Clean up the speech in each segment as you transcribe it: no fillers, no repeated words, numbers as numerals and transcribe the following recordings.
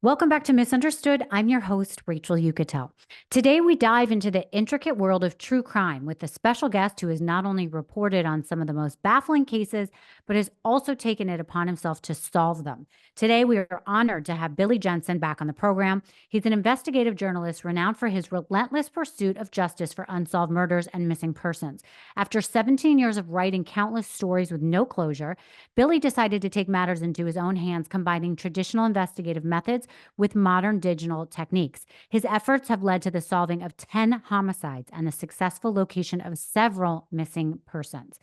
Welcome back to Misunderstood. I'm your host, Rachel Uchitel. Today, we dive into the intricate world of true crime with a special guest who has not only reported on some of the most baffling cases, but has also taken it upon himself to solve them. Today, we are honored to have Billy Jensen back on the program. He's an investigative journalist renowned for his relentless pursuit of justice for unsolved murders and missing persons. After 17 years of writing countless stories with no closure, Billy decided to take matters into his own hands, combining traditional investigative methods with modern digital techniques. His efforts have led to the solving of 10 homicides and the successful location of several missing persons.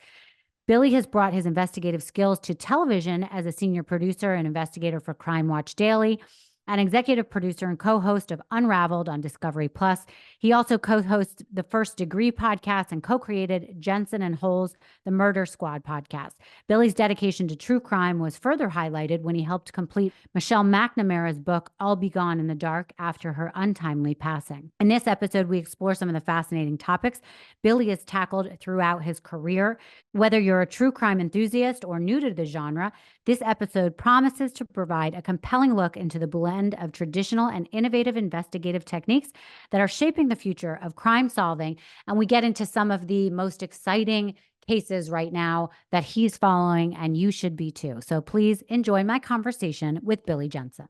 Billy has brought his investigative skills to television as a senior producer and investigator for Crime Watch Daily, an executive producer and co-host of Unraveled on Discovery Plus. He also co-hosts the First Degree podcast and co-created Jensen and Hole's The Murder Squad podcast. Billy's dedication to true crime was further highlighted when he helped complete Michelle McNamara's book, I'll Be Gone in the Dark, after her untimely passing. In this episode, we explore some of the fascinating topics Billy has tackled throughout his career. Whether you're a true crime enthusiast or new to the genre, this episode promises to provide a compelling look into the blend of traditional and innovative investigative techniques that are shaping the future of crime solving. And we get into some of the most exciting cases right now that he's following, and you should be too. So please enjoy my conversation with Billy Jensen.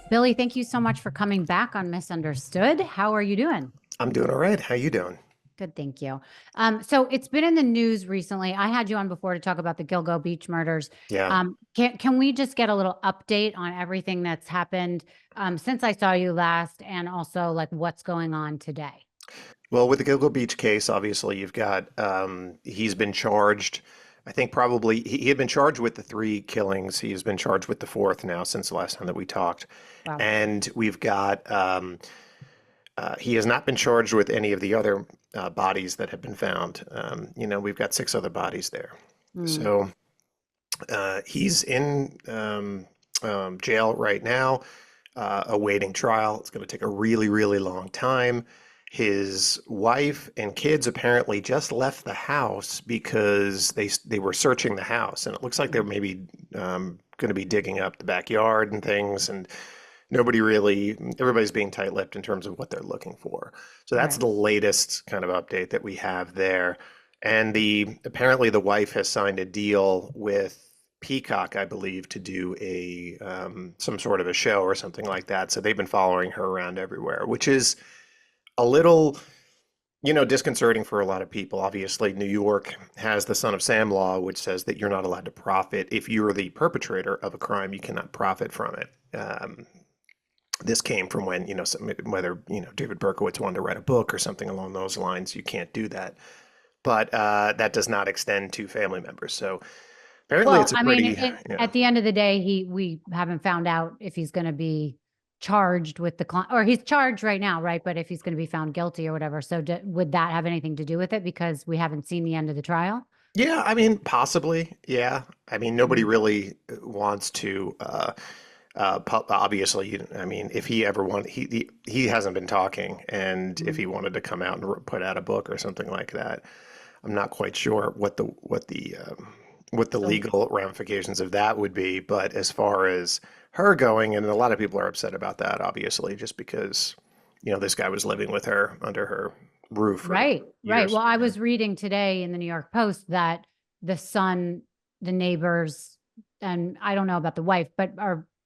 Billy, thank you so much for coming back on Misunderstood. How are you doing? I'm doing all right. How you doing? Good, thank you. So it's been in the news recently. I had you on before to talk about the Gilgo Beach murders. Yeah. Can we just get a little update on everything that's happened since I saw you last, and also like what's going on today? Well, with the Gilgo Beach case, obviously you've got he's been charged. I think probably he had been charged with the three killings. He's been charged with the fourth now since the last time that we talked. Wow. And we've got he has not been charged with any of the other bodies that have been found. We've got six other bodies there. So he's in jail right now, awaiting trial. It's going to take a really, really long time. His wife and kids apparently just left the house because they were searching the house, and it looks like they're maybe going to be digging up the backyard and things, and everybody's being tight-lipped in terms of what they're looking for. So that's Right. the latest kind of update that we have there. And apparently the wife has signed a deal with Peacock, I believe, to do some sort of a show or something like that. So they've been following her around everywhere, which is a little, disconcerting for a lot of people. Obviously, New York has the Son of Sam law, which says that you're not allowed to profit. If you're the perpetrator of a crime, you cannot profit from it. This came from when, whether, David Berkowitz wanted to write a book or something along those lines, you can't do that. But that does not extend to family members. So apparently it's a pretty, at the end of the day, we haven't found out if he's going to be charged with or he's charged right now, right? But if he's going to be found guilty or whatever. So would that have anything to do with it? Because we haven't seen the end of the trial? Yeah, I mean, possibly. Yeah. I mean, nobody really wants to, obviously, I mean, if he ever he hasn't been talking, and if he wanted to come out and put out a book or something like that, I'm not quite sure what the legal ramifications of that would be. But as far as her going, and a lot of people are upset about that, obviously, just because, this guy was living with her under her roof. Right. Well, I was reading today in the New York Post that the son, the neighbors, and I don't know about the wife, but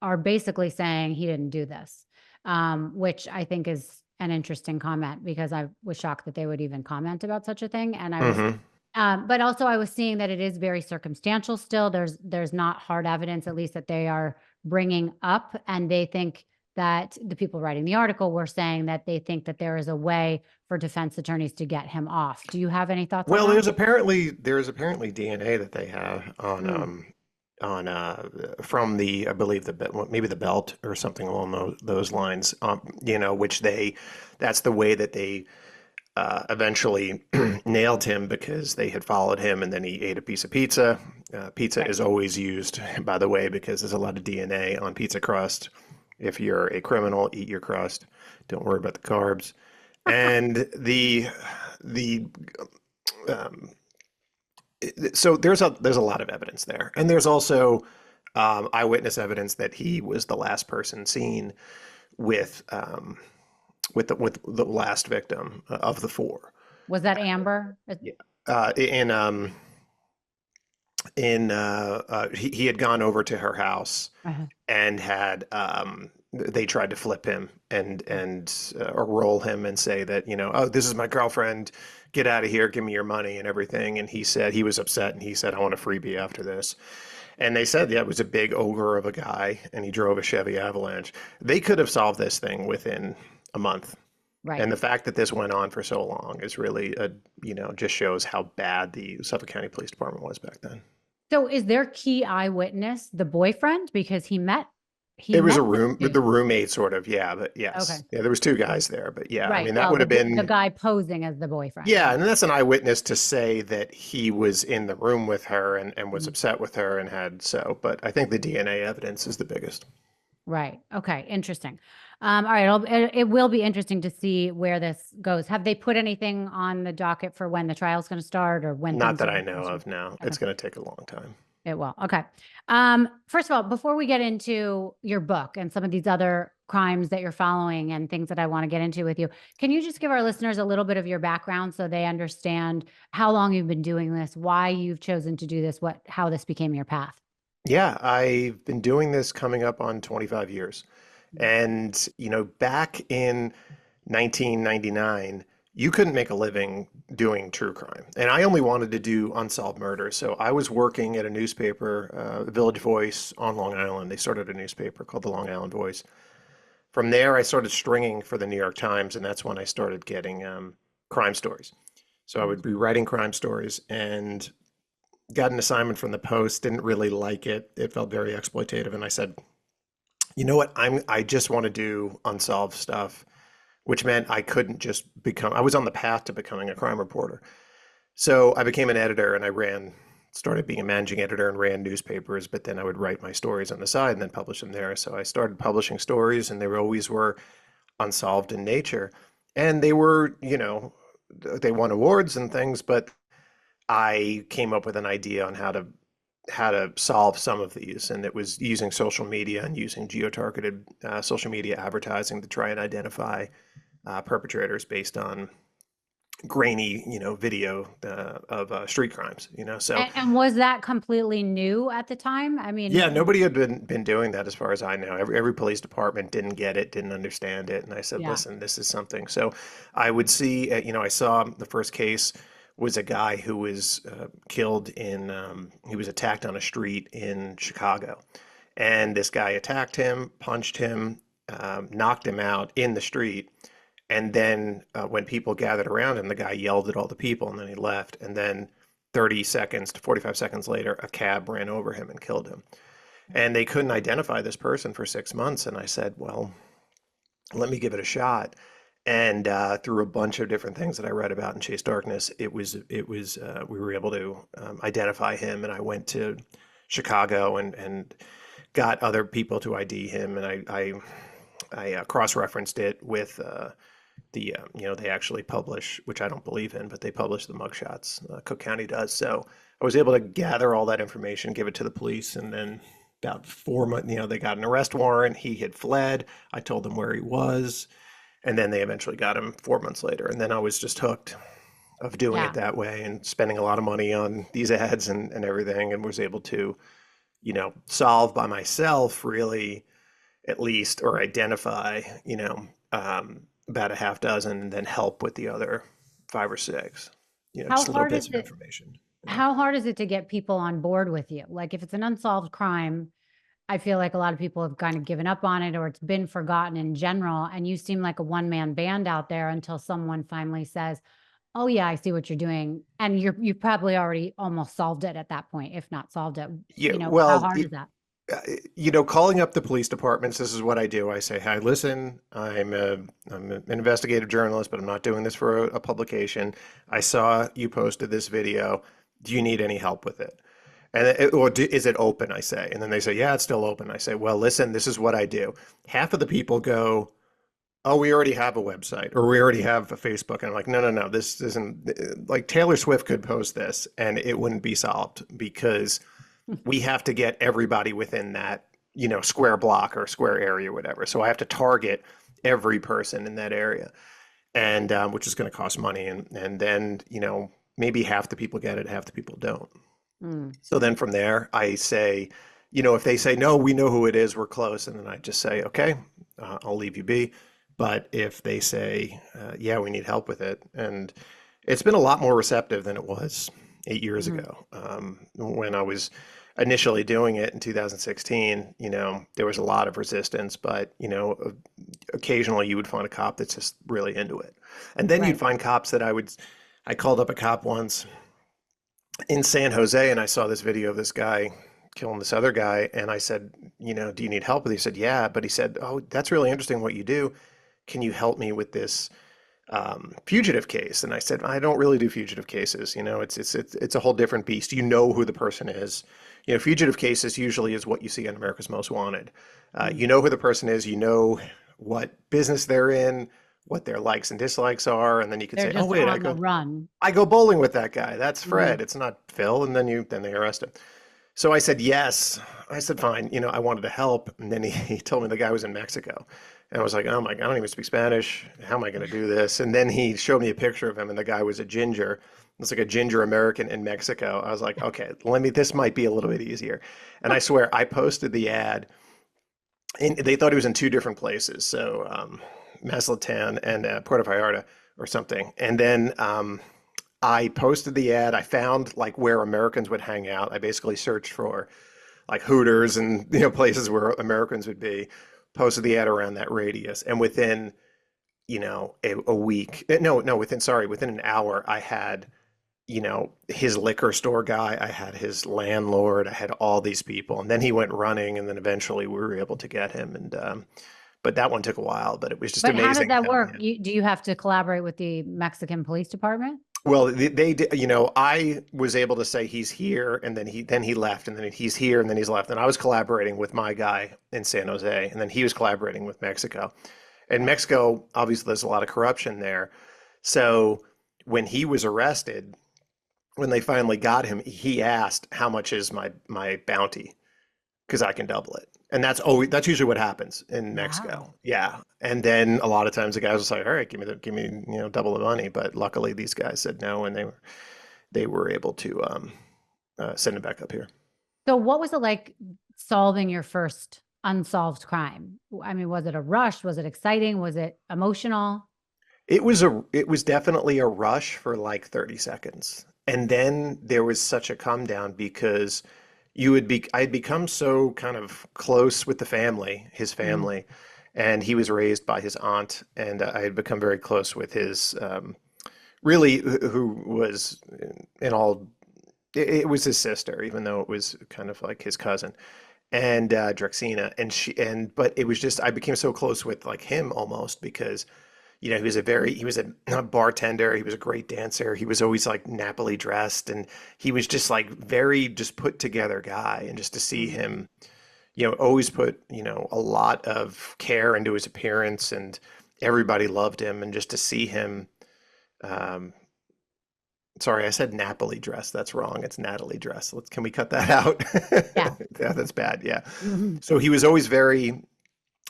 are basically saying he didn't do this, which I think is an interesting comment, because I was shocked that they would even comment about such a thing. And I was, but also I was seeing that it is very circumstantial still. There's not hard evidence, at least, that they are bringing up, and they think that the people writing the article were saying that they think that there is a way for defense attorneys to get him off. Do you have any thoughts on that? Well, there's apparently DNA that they have on on from the, I believe maybe the belt or something along those lines. Which that's the way that they eventually nailed him, because they had followed him and then he ate a piece of pizza. Pizza Right. is always used, by the way, because there's a lot of DNA on pizza crust. If you're a criminal, eat your crust. Don't worry about the carbs. And the um, so there's a lot of evidence there, and there's also eyewitness evidence that he was the last person seen with the last victim of the four. Was that Amber? Yeah. Uh, in he had gone over to her house Uh-huh. and had they tried to flip him or roll him and say that, oh, this is my girlfriend, get out of here, give me your money and everything. And he said he was upset and he said, I want a freebie after this. And they said, yeah, it was a big ogre of a guy and he drove a Chevy Avalanche. They could have solved this thing within a month. Right. And the fact that this went on for so long is really just shows how bad the Suffolk County Police Department was back then. So is their key eyewitness the boyfriend because he It was met this the dude? roommate sort of, yeah, but Okay. yes. Yeah, there was two guys there, but yeah, I Right. mean, that Well, would have the been, guy posing as the boyfriend. yeah, Yeah. and that's an eyewitness to say that he was in the room with her and was Mhm. upset with her and but I think the DNA evidence is the biggest. Right. Okay. Interesting. All right. It will be interesting to see where this goes. Have they put anything on the docket for when the trial's going to start or when Not things that are I going know to? of, no. Okay. It's going to take a long time. It will. Okay. First of all, before we get into your book and some of these other crimes that you're following and things that I want to get into with you, can you just give our listeners a little bit of your background so they understand how long you've been doing this, why you've chosen to do this, how this became your path? Yeah, I've been doing this coming up on 25 years. And, back in 1999, you couldn't make a living doing true crime. And I only wanted to do unsolved murders. So I was working at a newspaper, Village Voice on Long Island. They started a newspaper called the Long Island Voice. From there, I started stringing for the New York Times, and that's when I started getting crime stories. So I would be writing crime stories and got an assignment from the Post, didn't really like it. It felt very exploitative. And I said, you know what? I just want to do unsolved stuff, which meant I couldn't just I was on the path to becoming a crime reporter. So I became an editor and started being a managing editor and ran newspapers, but then I would write my stories on the side and then publish them there. So I started publishing stories and they always were unsolved in nature. And they were, they won awards and things, but I came up with an idea on how to solve some of these, and it was using social media and using geo-targeted social media advertising to try and identify perpetrators based on grainy, video of street crimes. So And was that completely new at the time? I yeah, mean, nobody had been doing that as far as I know. Every police department didn't get it, didn't understand it, and I said, yeah. listen, this is something. So I would see, I saw the first case was a guy who was killed he was attacked on a street in Chicago. And this guy attacked him, punched him, knocked him out in the street. And then when people gathered around him, the guy yelled at all the people and then he left. And then 30 seconds to 45 seconds later, a cab ran over him and killed him. And they couldn't identify this person for 6 months. And I said, well, let me give it a shot. And through a bunch of different things that I read about in Chase Darkness, we were able to identify him. And I went to Chicago and got other people to ID him. And I cross-referenced it with they actually publish, which I don't believe in, but they publish the mugshots. Cook County does. So I was able to gather all that information, give it to the police, and then about 4 months, they got an arrest warrant. He had fled. I told them where he was, and then they eventually got him 4 months later. And then I was just hooked of doing it Yeah. that way and spending a lot of money on these ads and everything, and was able to, solve by myself really, at least, or identify, about a half dozen, and then help with the other five or six, How just little hard bits is of it? information. How hard is it to get people on board with you? Like if it's an unsolved crime, I feel like a lot of people have kind of given up on it or it's been forgotten in general. And you seem like a one-man band out there until someone finally says, Oh yeah, I see what you're doing. And you've probably already almost solved it at that point, if not solved it. Yeah, How well, hard is that? uh, calling up the police departments, this is what I do. I say, "Hi, listen, I'm an investigative journalist, but I'm not doing this for a publication. I saw you posted this video. Do you need any help with it? Is it open?" I say, and then they say, "Yeah, it's still open." I say, "Well, listen, this is what I do." Half of the people go, "Oh, we already have a website or we already have a Facebook." And I'm like, "No, no, no. This isn't like Taylor Swift could post this and it wouldn't be solved because we have to get everybody within that, square block or square area, or whatever. So I have to target every person in that area, and which is going to cost money. And then, maybe half the people get it, half the people don't. Mm, So then from there, I say, if they say, no, we know who it is, we're close. And then I just say, okay, I'll leave you be. But if they say, yeah, we need help with it. And it's been a lot more receptive than it was 8 years mhm. ago. When I was initially doing it in 2016, there was a lot of resistance, but, occasionally you would find a cop that's just really into it. And then you'd Right. find cops I called up a cop once in San Jose and I saw this video of this guy killing this other guy. And I said, do you need help? And he said, yeah. But he said, oh, that's really interesting what you do. Can you help me with this fugitive case? And I said, I don't really do fugitive cases. It's a whole different beast. You know who the person is. Fugitive cases usually is what you see on America's Most Wanted. Mm. You know who the person is. You know what business they're in, what their likes and dislikes are, and then you could They're say, oh just wait, on the run. I go bowling with that guy. That's Mhm. Fred. It's not Phil. And then they arrest him. So I said, yes. I said, fine. I wanted to help. And then he told me the guy was in Mexico. And I was like, oh my God, I don't even speak Spanish. How am I going to do this? And then he showed me a picture of him, and the guy was a ginger. It's like a ginger American in Mexico. I was like, okay, this might be a little bit easier. And I swear, I posted the ad, and they thought he was in two different places. So Mazatlan and Puerto Vallarta or something. And then I posted the ad. I found like where Americans would hang out. I basically searched for like Hooters and places where Americans would be. Posted the ad around that radius, and within a week, within an hour, I had his liquor store guy, I had his landlord, I had all these people, and then he went running, and then eventually we were able to get him, and but that one took a while, but it was just But how does amazing that how, work? yeah. Do you have to collaborate with the Mexican police department? Well, they did, I was able to say he's here, and then he left, and then he's here, and then he's left. And I was collaborating with my guy in San Jose, and then he was collaborating with Mexico. And Right. Mexico, obviously, there's a lot of corruption there. So when he was arrested, when they finally got him, he asked, "How much is my bounty?" Because I can double it. And that's usually what happens in Mexico. Wow. Yeah. And then a lot of times the guys will say, all right, give me, double the money. But luckily these guys said no, and they were able to send him back up here. So what was it like solving your first unsolved crime? I mean, was it a rush? Was it exciting? Was it emotional? It was definitely a rush for like 30 seconds. And then there was such a come down because I had become so kind of close with his Mhm. family, and he was raised by his aunt, and I had become very close with his really who was in all it was his sister, even though it was kind of like his cousin, and Drexina, but it was just I became so close with like him almost because he was a bartender. He was a great dancer. He was always like nappily dressed, and he was just like very just put together guy. And just to see Mhm. him, always put, a lot of care into his appearance, and everybody loved him. And just to see him, um, sorry, I said nappily dressed. That's wrong. It's Natalie dress. Can we cut that out? Yeah. Yeah, that's bad. Yeah. Mhm. So he was always very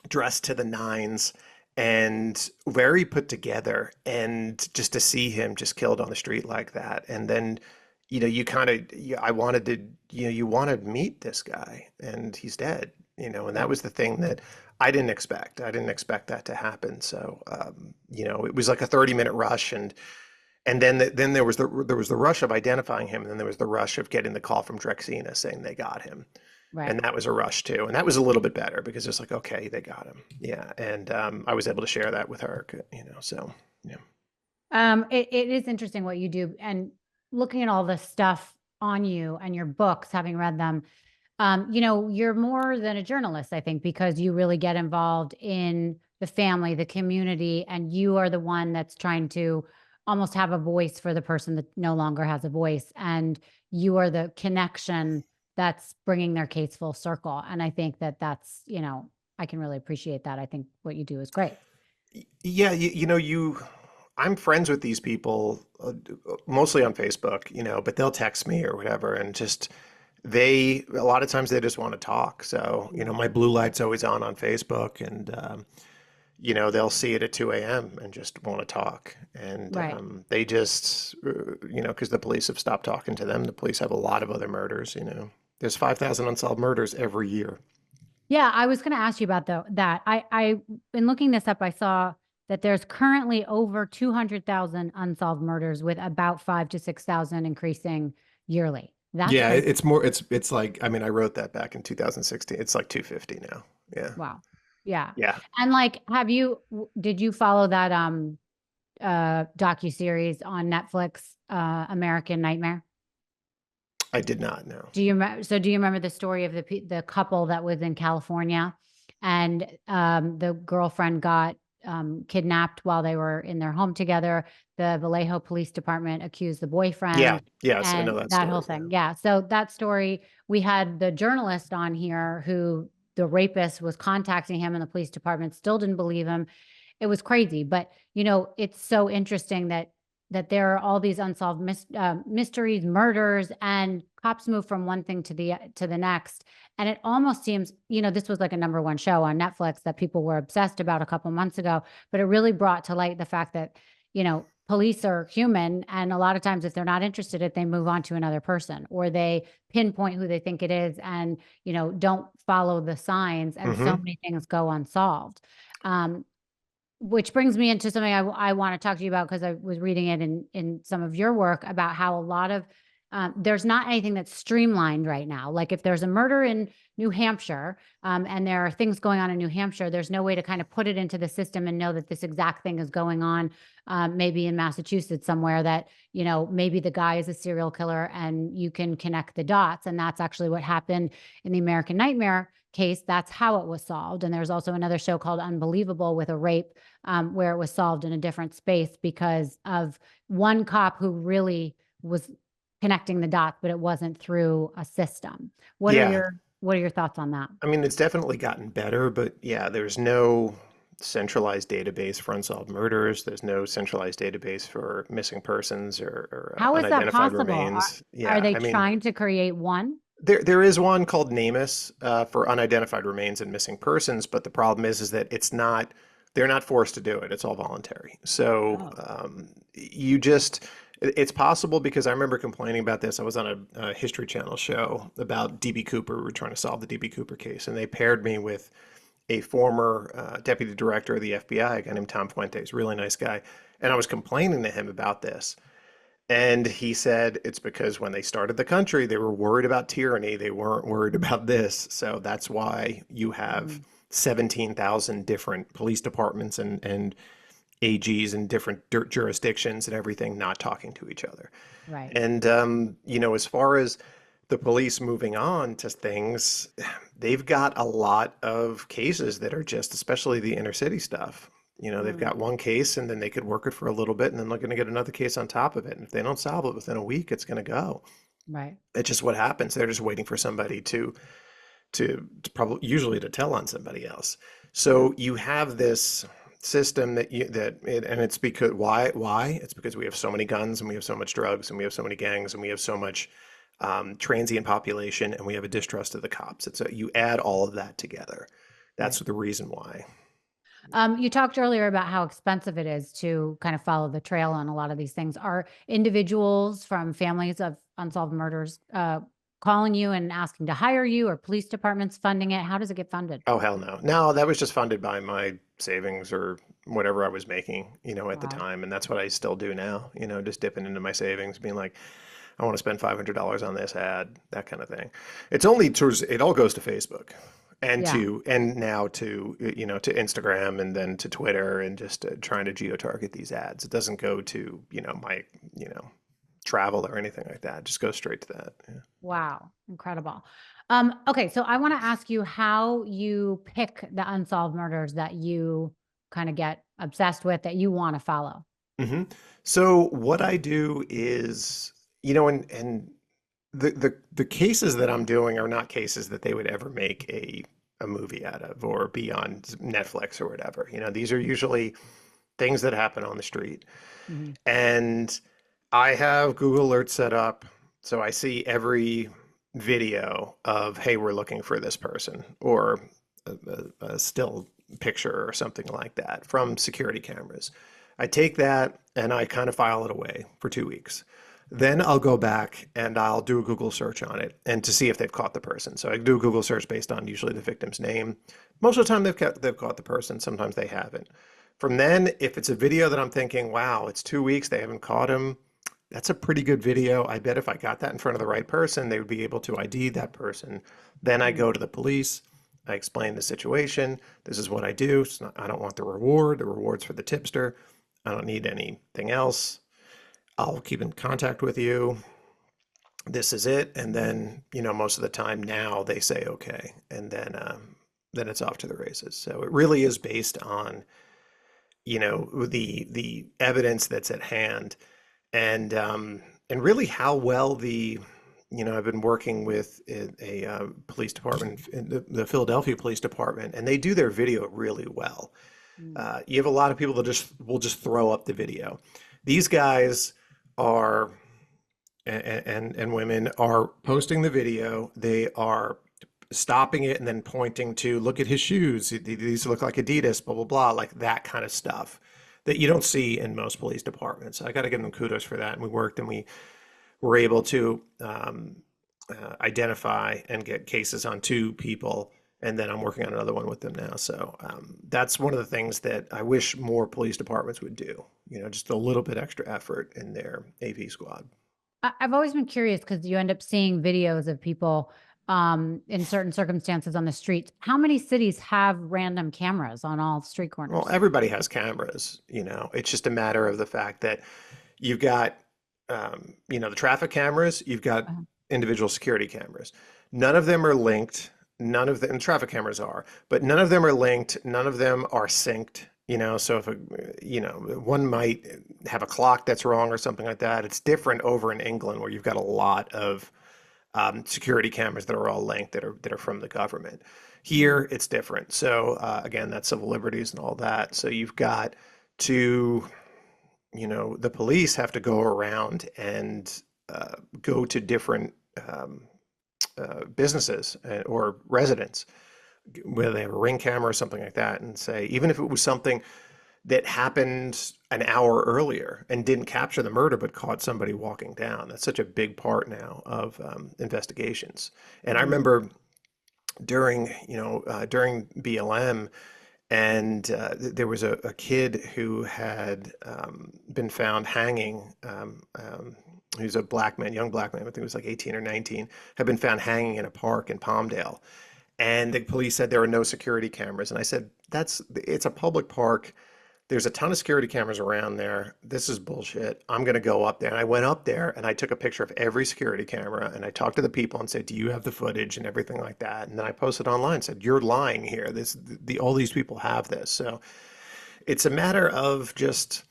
dressed to the nines and very put together, and just to see him just killed on the street like that, and then you kind of I wanted to you want to meet this guy, and he's dead, and that Right. was the thing that I didn't expect that to happen. So it was like a 30-minute rush, and then there was the rush of identifying him, and then there was the rush of getting the call from Drexina saying they got him, Right. and that was a rush too, and that was a little bit better because it's like, okay, they got him, yeah, and I was able to share that with her, so yeah. It is interesting what you do, and looking at all the stuff on you and your books, having read them, you're more than a journalist, I think, because you really get involved in the family, the community, and you are the one that's trying to almost have a voice for the person that no longer has a voice, and you are the connection that's bringing their case full circle. And I think that that's, I can really appreciate that. I think what you do is great. Yeah, I'm friends with these people mostly on Facebook, but they'll text me or whatever, and just a lot of times they just want to talk. So, Right. my blue light's always on Facebook, and they'll see it at 2 a.m. and just want to talk. And Right. they just, because the police have stopped talking to them. The police have a lot of other murders. There's 5,000 unsolved murders every year. Yeah, I was going to ask you about that. In looking this up, I saw that there's currently over 200,000 unsolved murders, with about 5 to 6,000 increasing yearly. That's Yeah, crazy. it's more, it's like, I mean, I wrote that back in 2016. It's like 250 now. Yeah. Wow. Yeah. Yeah, And like, did you follow that docuseries on Netflix, American Nightmare? I did not know. Do you remember the story of the couple that was in California, and the girlfriend got kidnapped while they were in their home together? The Vallejo Police Department accused the Yeah, boyfriend, yes, I know and that that whole story. Yeah. thing. Yeah. So that story, we had the journalist on here who the rapist was contacting him, and the police department still didn't believe him. It was crazy. But it's so interesting that there are all these unsolved mysteries, murders, and cops move from one thing to the next. And it almost seems, this was like a #1 show on Netflix that people were obsessed about a couple months ago, but it really brought to light the fact that, police are human, and a lot of times if they're not interested, they move on to another person, or they pinpoint who they think it is, and don't follow the signs, and so Hmm. many things go unsolved. Um, which brings me into something I want to talk to you about, because I was reading it in some of your work about how a lot of there's not anything that's streamlined right now. Like if there's a murder in New Hampshire, and there are things going on in New Hampshire, there's no way to kind of put it into the system and know that this exact thing is going on, maybe in Massachusetts somewhere, that, maybe the guy is a serial killer and you can connect the dots. And that's actually what happened in the American Nightmare case. That's how it was solved. And there's also another show called Unbelievable, with a rape, where it was solved in a different space because of one cop who really was connecting the dots, but it wasn't through a system. Yeah, What are your thoughts on that? I mean, it's definitely gotten better, but yeah, there's no centralized database for unsolved murders. There's no centralizized database for missing persons or How is that unidentified possible? remains. Are Yeah, they I mean, trying to create one? there is one called NamUs for unidentified remains and missing persons, but the problem is that they're not forced to do it. It's all voluntary. So Oh, it's possible, because I remember complaining about this. I was on a History Channel show about DB Cooper. We were trying to solve the DB Cooper case, and they paired me with a former deputy director of the FBI, a guy named Tom Fuentes, really nice guy. And I was complaining to him about this. And he said it's because when they started the country, they were worried about tyranny. They weren't worried about this. So that's why you have mm, 17,000 different police departments and AGs in different jurisdictions and everything not talking to each other. right. And, as far as the police moving on to things, they've got a lot of cases that are just, especially the inner city stuff. They've Mm, got one case, and then they could work it for a little bit, and then they're going to get another case on top of it. And if they don't solve it within a week, it's going to go. right. It's just what happens. They're just waiting for somebody to probably usually to tell on somebody else. Yeah. So you have this system and it's because why it's because we have so many guns, and we have so much drugs, and we have so many gangs, and we have so much transient population, and we have a distrust of the cops. You add all of that together. That's Right. the reason why. You talked earlier about how expensive it is to kind of follow the trail on a lot of these things. Are individuals from families of unsolved murders calling you and asking to hire you, or police departments funding it? How does it get funded? Oh, hell no. No, that was just funded by my savings or whatever I was making, at the Wow. time. And that's what I still do now, just dipping into my savings, being like, I want to spend $500 on this ad, that kind of thing. It all goes to Facebook. Yeah. and now to to Instagram and then to Twitter and just trying to geo-target these ads. It doesn't go to my travel or anything like that. It just goes straight to that. Yeah. Wow. Incredible. Okay. So I want to ask you how you pick the unsolved murders that you kind of get obsessed with, that you want to follow. hmm So what I do is, and the cases that I'm doing are not cases that they would ever make a movie out of or be on Netflix or whatever. These are usually things that happen on the street. Mhm. And I have Google Alerts set up so I see every video of, hey, we're looking for this person, or a still picture or something like that from security cameras. I take that and I kind of file it away for 2 weeks. Then I'll go back and I'll do a Google search on it and to see if they've caught the person. So I do a Google search based on usually the victim's name. Most of the time they've caught the person. Sometimes they haven't. From then, if it's a video that I'm thinking, wow, it's 2 weeks, they haven't caught him, that's a pretty good video. I bet if I got that in front of the right person, they would be able to ID that person. Then I Mhm. go to the police. I explain the situation. This is what I do. I don't want the reward. The reward's for the tipster. I don't need anything else. I'll keep in contact with you. This is it. And then, most of the time now they say okay, and then it's off to the races. So it really is based on the evidence that's at hand, and really how well I've been working with a police department, in the Philadelphia Police Department, and they do their video really well. Mhm. You have a lot of people that just will just throw up the video. These guys are and women are posting the video. They are stopping it and then pointing to, look at his shoes. These look like Adidas, blah, blah, blah, like that kind of stuff that you don't see in most police departments. So I got to give them kudos for that. And we worked and we were able to identify and get cases on 2 people. And then I'm working on another one with them now. So that's one of the things that I wish more police departments would do, just a little bit extra effort in their AV squad. I've always been curious because you end up seeing videos of people in certain circumstances on the streets. How many cities have random cameras on all street Well, corners? everybody has cameras, it's just a matter of the fact that you've got, the traffic cameras, you've got Uh-huh. individual security cameras. None of them are linked. None of them, and traffic cameras are, but none of them are linked. None of them are synced, so if one might have a clock that's wrong or something like that. It's different over in England where you've got a lot of security cameras that are all linked that are from the government. Mhm. Here, it's different. So again, that's civil liberties and all that. So you've got to, the police have to go around and go to different businesses or residents, whether they have a ring camera or something like that, and say, even if it was something that happened an hour earlier and didn't capture the murder but caught somebody walking down. That's such a big part now of investigations. And I Mhm. remember during BLM, and there was a kid who had been found hanging. He was a black man, young black man. I think he was like 18 or 19. Had been found hanging in a park in Palmdale, and the police said there were no security cameras. And I said, it's a public park. There's a ton of security cameras around there. This is bullshit. I'm going to go up there. And I went up there and I took a picture of every security camera and I talked to the people and said, do you have the footage and everything like that? And then I posted online and said, you're lying here. All these people have this. So it's a matter of just,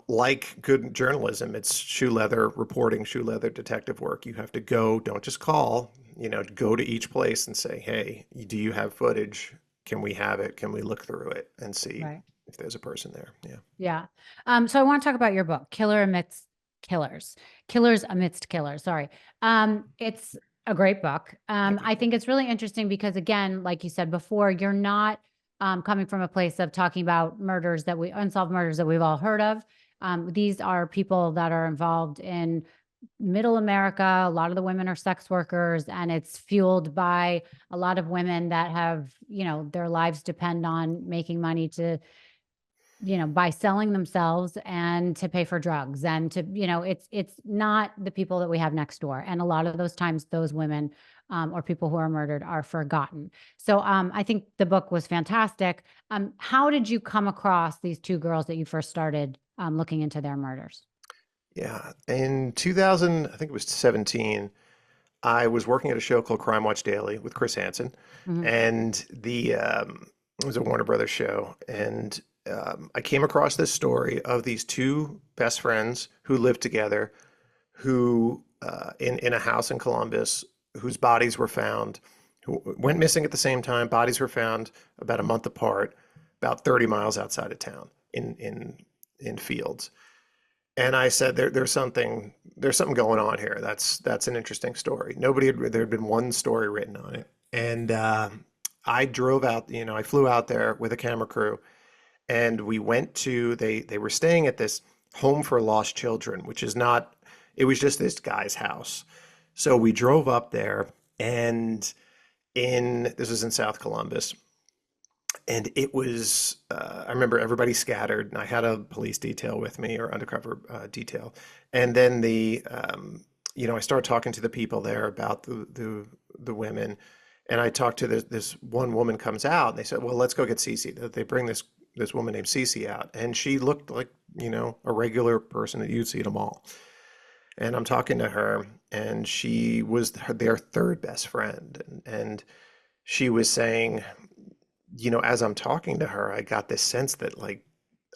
like good journalism, it's shoe leather reporting, shoe leather detective work. You have to go, don't just call, go to each place and say, hey, do you have footage? Can we have it? Can we look through it and see Right. if there's a person there? Yeah. Yeah. So I want to talk about your book, Killer Amidst Killers, Killers Amidst Killers. Sorry. It's a great book. Thank you. I think it's really interesting because, again, like you said before, you're not coming from a place of talking about unsolved murders that we've all heard of. These are people that are involved in middle America. A lot of the women are sex workers, and it's fueled by a lot of women that have, their lives depend on making money to by selling themselves and to pay for drugs and to, it's not the people that we have next door. And a lot of those times those women or people who are murdered are forgotten. So I think the book was fantastic. How did you come across these two girls that you first started looking into their murders? Yeah. In 2000, I think it was 17, I was working at a show called Crime Watch Daily with Chris Hansen, Mhm. and it was a Warner Brothers show, and I came across this story of these two best friends who lived together, who in a house in Columbus, whose bodies were found, who went missing at the same time. Bodies were found about a month apart, about 30 miles outside of town in fields. And I said, there's something going on here. That's an interesting story. There had been one story written on it. And I drove out, I flew out there with a camera crew, and we went to, they were staying at this home for lost children, which is not, it was just this guy's house. So we drove up there, and this was in South Columbus, and it was I remember everybody scattered, and I had a police detail with me, or undercover detail. And then I started talking to the people there about the women, and I talked to this one woman comes out, and they said, well, let's go get Cece. They bring this woman named Cece out, and she looked like, a regular person that you'd see at a mall. And I'm talking to her, and she was their third best friend, and she was saying, as I'm talking to her, I got this sense that, like,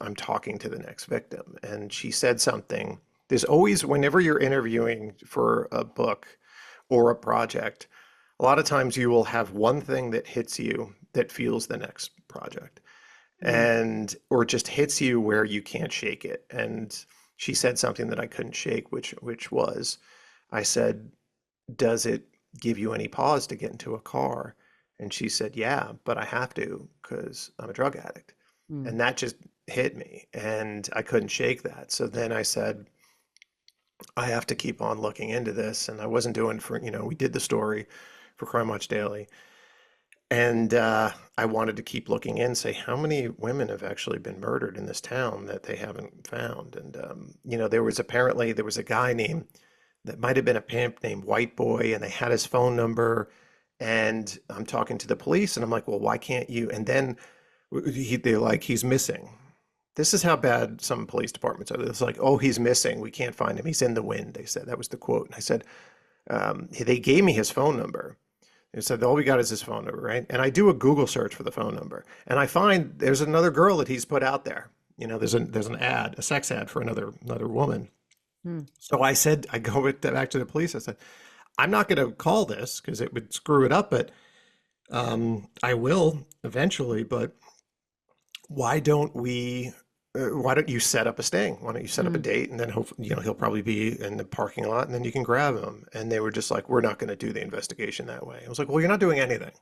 I'm talking to the next victim. And she said something. There's always, whenever you're interviewing for a book or a project, a lot of times you will have one thing that hits you that fuels the next project, Mm. or just hits you where you can't shake it. And she said something that I couldn't shake, which was, I said, does it give you any pause to get into a car? And she said, yeah, but I have to because I'm a drug addict. Mm. And that just hit me, and I couldn't shake that. So then I said, I have to keep on looking into this. And I wasn't doing we did the story for Crime Watch Daily. And I wanted to keep looking in, say, how many women have actually been murdered in this town that they haven't found? And, there was a guy that might have been a pimp named White Boy, and they had his phone number. And I'm talking to the police, and I'm like, well, why can't you? And then they're like, he's missing. This is how bad some police departments are. It's like, oh, he's missing. We can't find him. He's in the wind. They said that was the quote. And I said, they gave me his phone number. They said, all we got is his phone number, right? And I do a Google search for the phone number, and I find there's another girl that he's put out there. There's an ad, a sex ad for another woman. Mm. So I said, I go back to the police. I said, I'm not going to call this because it would screw it up, but I will eventually. But why don't you set up a sting? Why don't you set up a Mm. date, and then hopefully, he'll probably be in the parking lot, and then you can grab him. And they were just like, we're not going to do the investigation that way. I was like, well, you're not doing anything.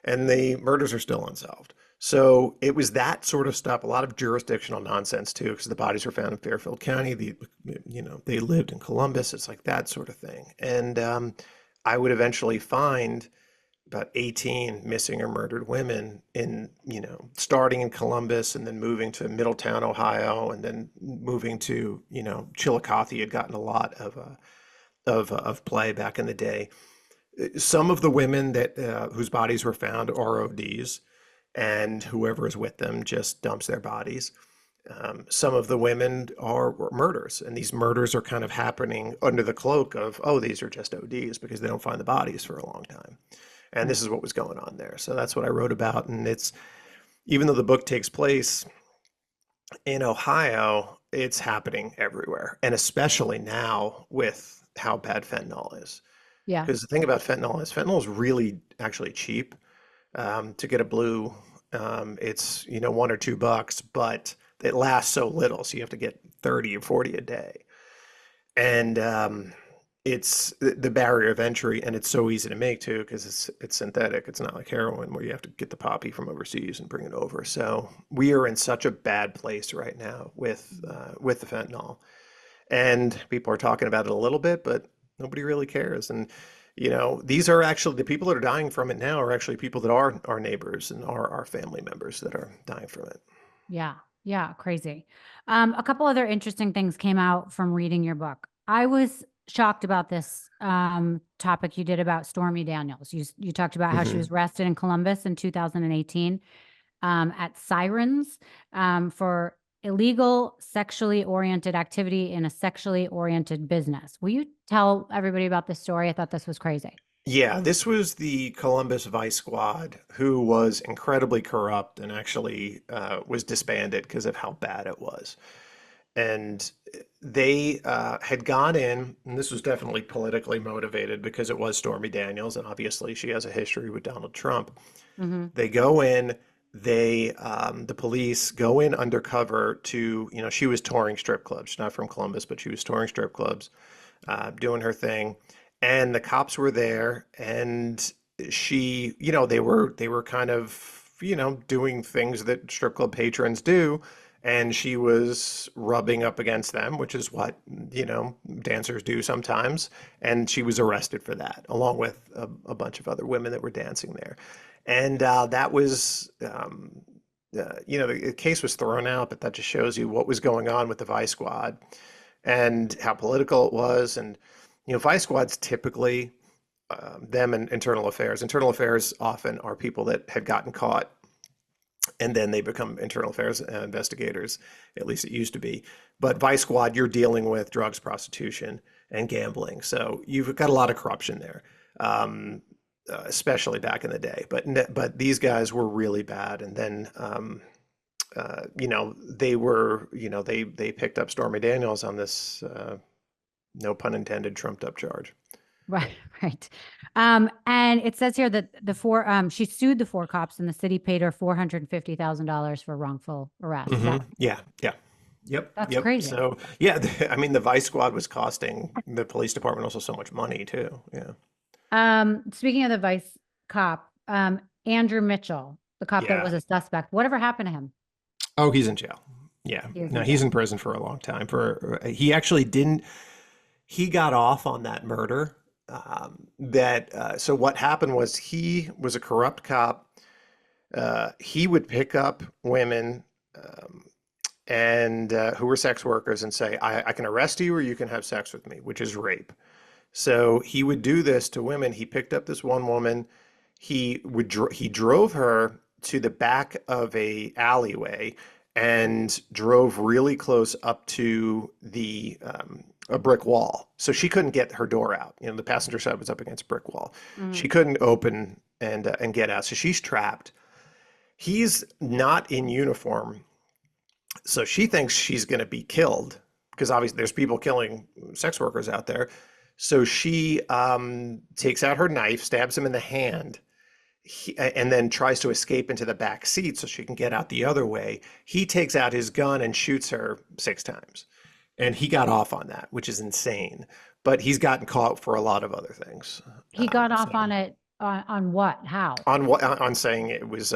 And the murders are still unsolved. So it was that sort of stuff, a lot of jurisdictional nonsense too, because the bodies were found in Fairfield County. They lived in Columbus. It's like that sort of thing. And I would eventually find about 18 missing or murdered women starting in Columbus, and then moving to Middletown, Ohio, and then moving to, Chillicothe had gotten a lot of play back in the day. Some of the women that whose bodies were found are ODs, and whoever is with them just dumps their bodies. Some of the women are murders, and these murders are kind of happening under the cloak of, oh, these are just ODs, because they don't find the bodies for a long time. And Right. this is what was going on there. So that's what I wrote about. And it's, even though the book takes place in Ohio, it's happening everywhere. And especially now with how bad fentanyl is. Yeah. Because the thing about fentanyl is really actually cheap. To get a blue, it's, $1 or $2, but it lasts so little. So you have to get 30 or 40 a day. And it's the barrier of entry, and it's so easy to make too, because it's synthetic. It's not like heroin where you have to get the poppy from overseas and bring it over. So we are in such a bad place right now with the fentanyl, and people are talking about it a little bit, but nobody really cares. And these are actually, the people that are dying from it now are actually people that are our neighbors and are our family members that are dying from it. Yeah. Yeah. Crazy. A couple other interesting things came out from reading your book. shocked about this topic you did about Stormy Daniels. You talked about how she Hmm. was arrested in Columbus in 2018 at Sirens for illegal sexually oriented activity in a sexually oriented business. Will you tell everybody about this story? I thought this was crazy. Yeah, this was the Columbus Vice Squad, who was incredibly corrupt and actually was disbanded because of how bad it was. And they had gone in, and this was definitely politically motivated because it was Stormy Daniels, and obviously she has a history with Donald Trump. Hmm. They go in, the police go in undercover to, she was touring strip clubs. She's not from Columbus, but she was touring strip clubs, doing her thing. And the cops were there, and she, they were kind of, doing things that strip club patrons do. And she was rubbing up against them, which is what, dancers do sometimes. And she was arrested for that, along with a bunch of other women that were dancing there. And that was, the case was thrown out, but that just shows you what was going on with the Vice Squad and how political it was. And, Vice Squads typically, them and internal affairs. Internal affairs often are people that had gotten caught and then they become internal affairs investigators. At least it used to be. But Vice Squad, you're dealing with drugs, prostitution, and gambling. So you've got a lot of corruption there. Especially back in the day. But these guys were really bad. And then they were they picked up Stormy Daniels on this no pun intended trumped up charge. Right, right. And it says here that the four she sued the four cops and the city paid her $450,000 for wrongful arrest. Is that Yeah, yeah. Yep, that's yep. crazy. So yeah, I mean the Vice Squad was costing the police department also so much money too. Yeah. Speaking of the vice cop, Andrew Mitchell, the cop that Yeah. was a suspect, whatever happened to him? Oh, he's in jail. Yeah. He was No, in he's jail. in prison for a long time. For he actually didn't. He got off on that murder. So what happened was he was a corrupt cop. He would pick up women and who were sex workers and say, I can arrest you or you can have sex with me, which is rape. So he would do this to women. He picked up this one woman. He drove her to the back of a alleyway and drove really close up to the a brick wall. So she couldn't get her door out. The passenger side was up against a brick wall. She Mhm. couldn't open and get out. So she's trapped. He's not in uniform. So she thinks she's going to be killed because obviously there's people killing sex workers out there. So she takes out her knife, stabs him in the hand, and then tries to escape into the back seat so she can get out the other way. He takes out his gun and shoots her 6 times. And he got off on that, which is insane. But he's gotten caught for a lot of other things. He got So off on it on what? How? on saying it was,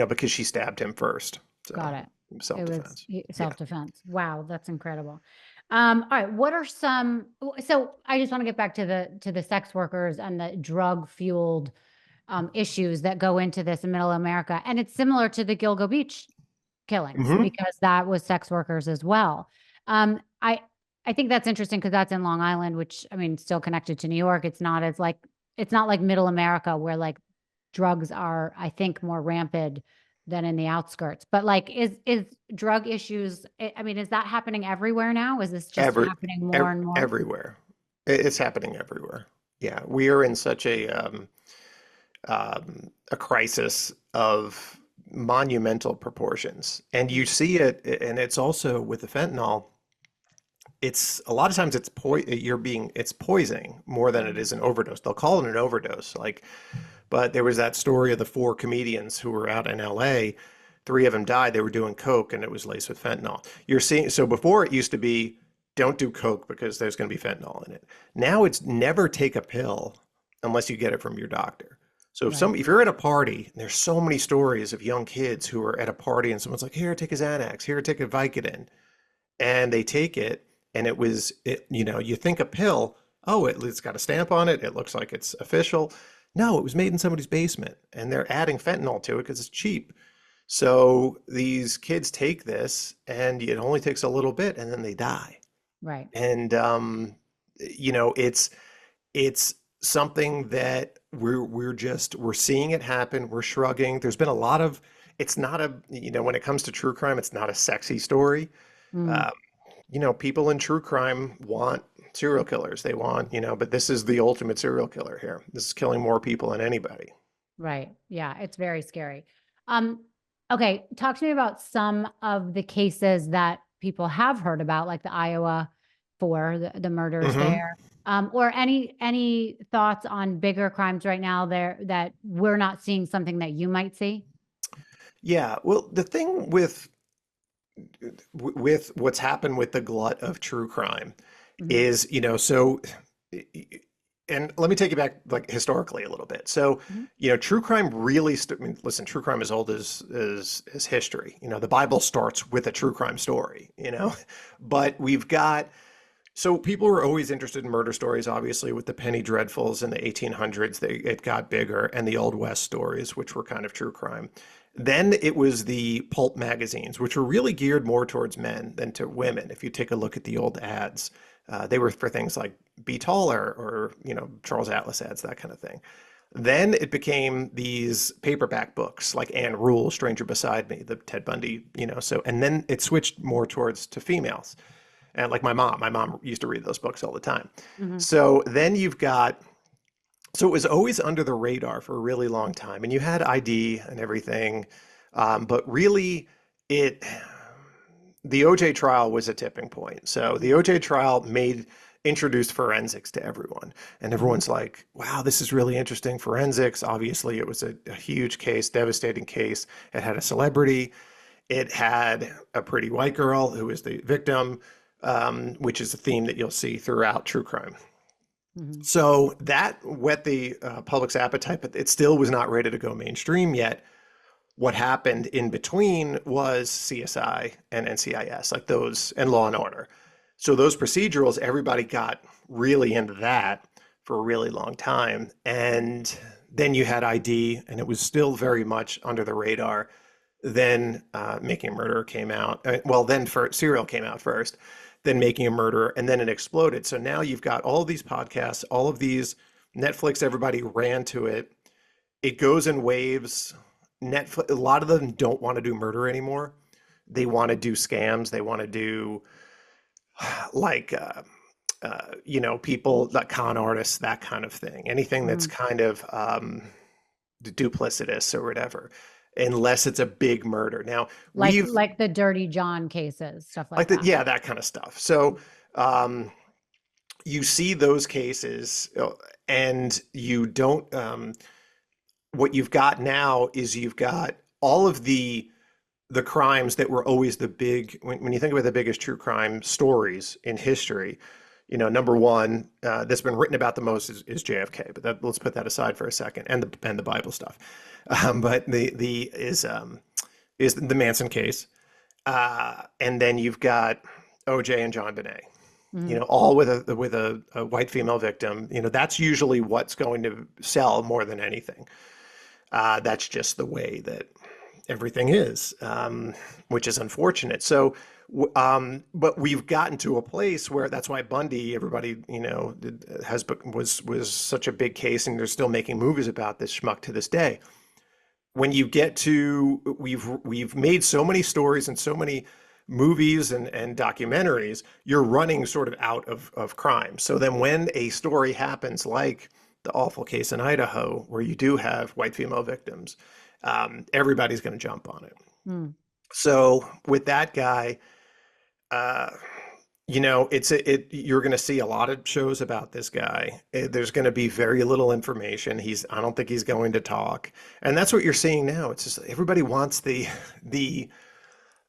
because she stabbed him first. Got So it. It was self-defense. Yeah. self-defense. Wow, that's incredible. All right, what are some so I just want to get back to the sex workers and the drug fueled issues that go into this in middle America. And it's similar to the Gilgo Beach killings Hmm. because that was sex workers as well. Um, I I think that's interesting because that's in Long Island, which I mean, still connected to New York. It's not like middle America where like drugs are, I think, more rampant than in the outskirts. But like, is drug issues? I mean, is that happening everywhere now? Is this just Every, happening more and more? everywhere. It's happening everywhere. Yeah, we are in such a crisis of monumental proportions, and you see it, and it's also with the fentanyl. It's a lot of times it's poisoning more than it Mhm. is an overdose. They'll call it an overdose, but there was that story of the four comedians who were out in LA. Three of them died. They were doing coke, and it was laced with fentanyl. You're seeing so before it used to be don't do coke because there's going to be fentanyl in it. Now it's never take a pill unless you get it from your doctor. So if Right. if you're at a party, and there's so many stories of young kids who are at a party and someone's like, "Here, take a Xanax. Here, take a Vicodin," and they take it, and you think a pill. Oh, it's got a stamp on it. It looks like it's official. No, it was made in somebody's basement, and they're adding fentanyl to it because it's cheap. So these kids take this, and it only takes a little bit, and then they die. Right. And you know, it's something that we're seeing it happen. We're shrugging. There's been a lot of, it's not a, you know, when it comes to true crime, it's not a sexy story. Mm. Uh, you know, people in true crime want serial killers. They want, you know, but this is the ultimate serial killer here. This is killing more people than anybody. Right. Yeah, it's very scary. Um, okay, talk to me about some of the cases that people have heard about, like the Iowa four, the murders Hmm. there. Or any thoughts on bigger crimes right now there that we're not seeing something that you might see? Yeah. Well, the thing with what's happened with the glut of true crime Mhm. is, you know, so, and let me take you back like historically a little bit. So, Mhm. you know, true crime really, I mean, listen, true crime is old as history. You know, the Bible starts with a true crime story, you know, but we've got, so people were always interested in murder stories, obviously, with the Penny Dreadfuls in the 1800s. It got bigger, and the Old West stories, which were kind of true crime. Then it was the pulp magazines, which were really geared more towards men than to women. If you take a look at the old ads, they were for things like Be Taller or, you know, Charles Atlas ads, that kind of thing. Then it became these paperback books like Anne Rule, Stranger Beside Me, the Ted Bundy, you know, so, and then it switched more towards to females. And like my mom used to read those books all the time. Mhm. So then you've got, so it was always under the radar for a really long time, and you had ID and everything, but really, it the OJ trial was a tipping point. So the OJ trial introduced forensics to everyone, and Mhm. everyone's like, "Wow, this is really interesting." Forensics, obviously, it was a huge case, devastating case. It had a celebrity. It had a pretty white girl who was the victim, which is a theme that you'll see throughout true crime. Mhm. So that whet the public's appetite, but it still was not ready to go mainstream yet. What happened in between was CSI and NCIS, like those, and Law and Order. So those procedurals, everybody got really into that for a really long time. And then you had ID, and it was still very much under the radar. Then Making a Murderer came out. Well, then for Serial came out first, then Making a Murderer, and then it exploded. So now you've got all of these podcasts, all of these Netflix. Everybody ran to it. It goes in waves. Netflix. A lot of them don't want to do murder anymore. They want to do scams. They want to do like you know, people like con artists, that kind of thing. Anything that's Mhm. kind of duplicitous or whatever, unless it's a big murder. Now we've Like the Dirty John cases, stuff like like that, that. yeah, that kind of stuff. So um, you see those cases, and you don't. What you've got now is you've got all of the crimes that were always the big. When you think about the biggest true crime stories in history, you know, number one that's been written about the most is JFK. But let's put that aside for a second, and the Bible stuff. But the is the Manson case. And then you've got OJ and John Bonet, you Mhm. know, all with a white female victim. You know, that's usually what's going to sell more than anything. That's just the way that everything is, which is unfortunate. So, but we've gotten to a place where that's why Bundy, everybody, you know, was such a big case, and they're still making movies about this schmuck to this day. When you get to, we've made so many stories and so many movies and documentaries, you're running sort of out of crime. So then when a story happens like the awful case in Idaho, where you do have white female victims, everybody's going to jump on it. Mm. So with that guy, uh, you know, you're going to see a lot of shows about this guy. There's going to be very little information. I don't think he's going to talk. And that's what you're seeing now. It's just everybody wants the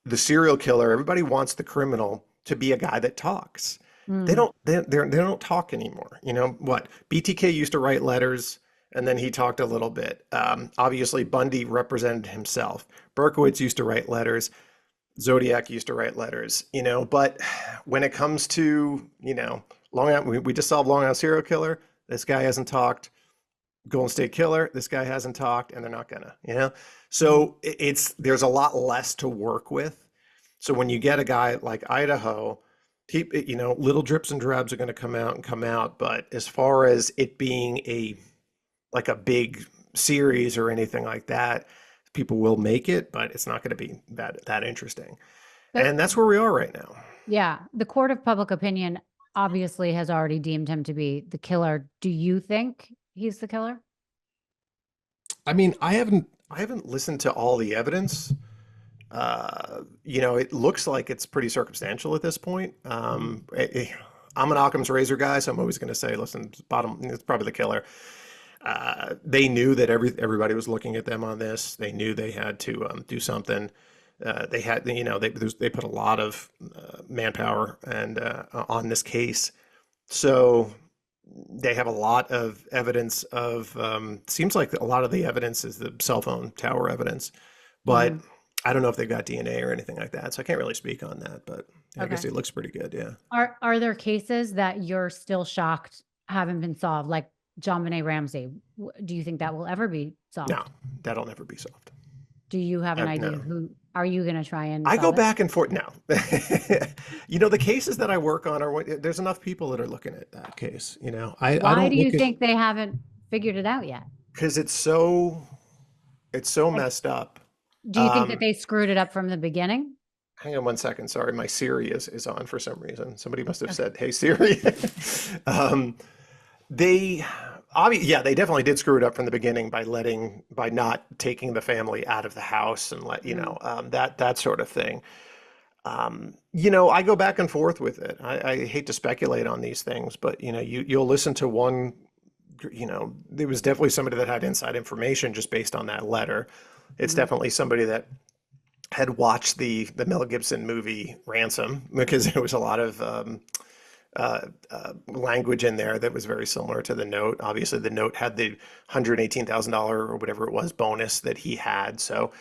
the serial killer, everybody wants the criminal to be a guy that talks. Mm. They don't talk anymore. You know what? BTK used to write letters, and then he talked a little bit. Obviously, Bundy represented himself. Berkowitz used to write letters. Zodiac used to write letters. You know, but when it comes to, you know, Long Island, we just solved Long Island serial killer. This guy hasn't talked. Golden State Killer, this guy hasn't talked, and they're not gonna, you know. Mhm. So there's a lot less to work with. So when you get a guy like Idaho, keep it, little drips and drabs are going to come out, but as far as it being like a big series or anything like that, people will make it, but it's not going to be that interesting. But And that's where we are right now. yeah, the court of public opinion obviously has already deemed him to be the killer. Do you think he's the killer? I mean, I haven't listened to all the evidence. It looks like it's pretty circumstantial at this point. I'm an Occam's razor guy, so I'm always going to say, listen, bottom, it's probably the killer. They knew that everybody was looking at them on this. They knew they had to do something. They had, they put a lot of manpower and on this case, so they have a lot of evidence of. Seems like a lot of the evidence is the cell phone tower evidence, but Mhm. I don't know if they've got DNA or anything like that, so I can't really speak on that. But I guess Okay. it looks pretty good. Yeah. Are there cases that you're still shocked haven't been solved, like John Benet Ramsey? Do you think that will ever be No, solved? that'll never be solved. Do you have an idea No. who are you going to try and I go solve it? back and forth now. The cases that I work on there's enough people that are looking at that case. I Why don't do you look at think they haven't figured it out yet? because it's so Like, messed up. do you think that Um, they screwed it up from the beginning? Hang on one second. Sorry, my Siri is on for some reason. Somebody must have Okay. said, "Hey Siri." um, they yeah, they definitely did screw it up from the beginning by not taking the family out of the house and Mm. that sort of thing. I go back and forth with it. I hate to speculate on these things, but you'll listen to one. There was definitely somebody that had inside information just based on that letter. It's Mhm. definitely somebody that had watched the Mel Gibson movie Ransom because there was a lot of language in there that was very similar to the note. Obviously, the note had the $118,000 or whatever it was bonus that he had. So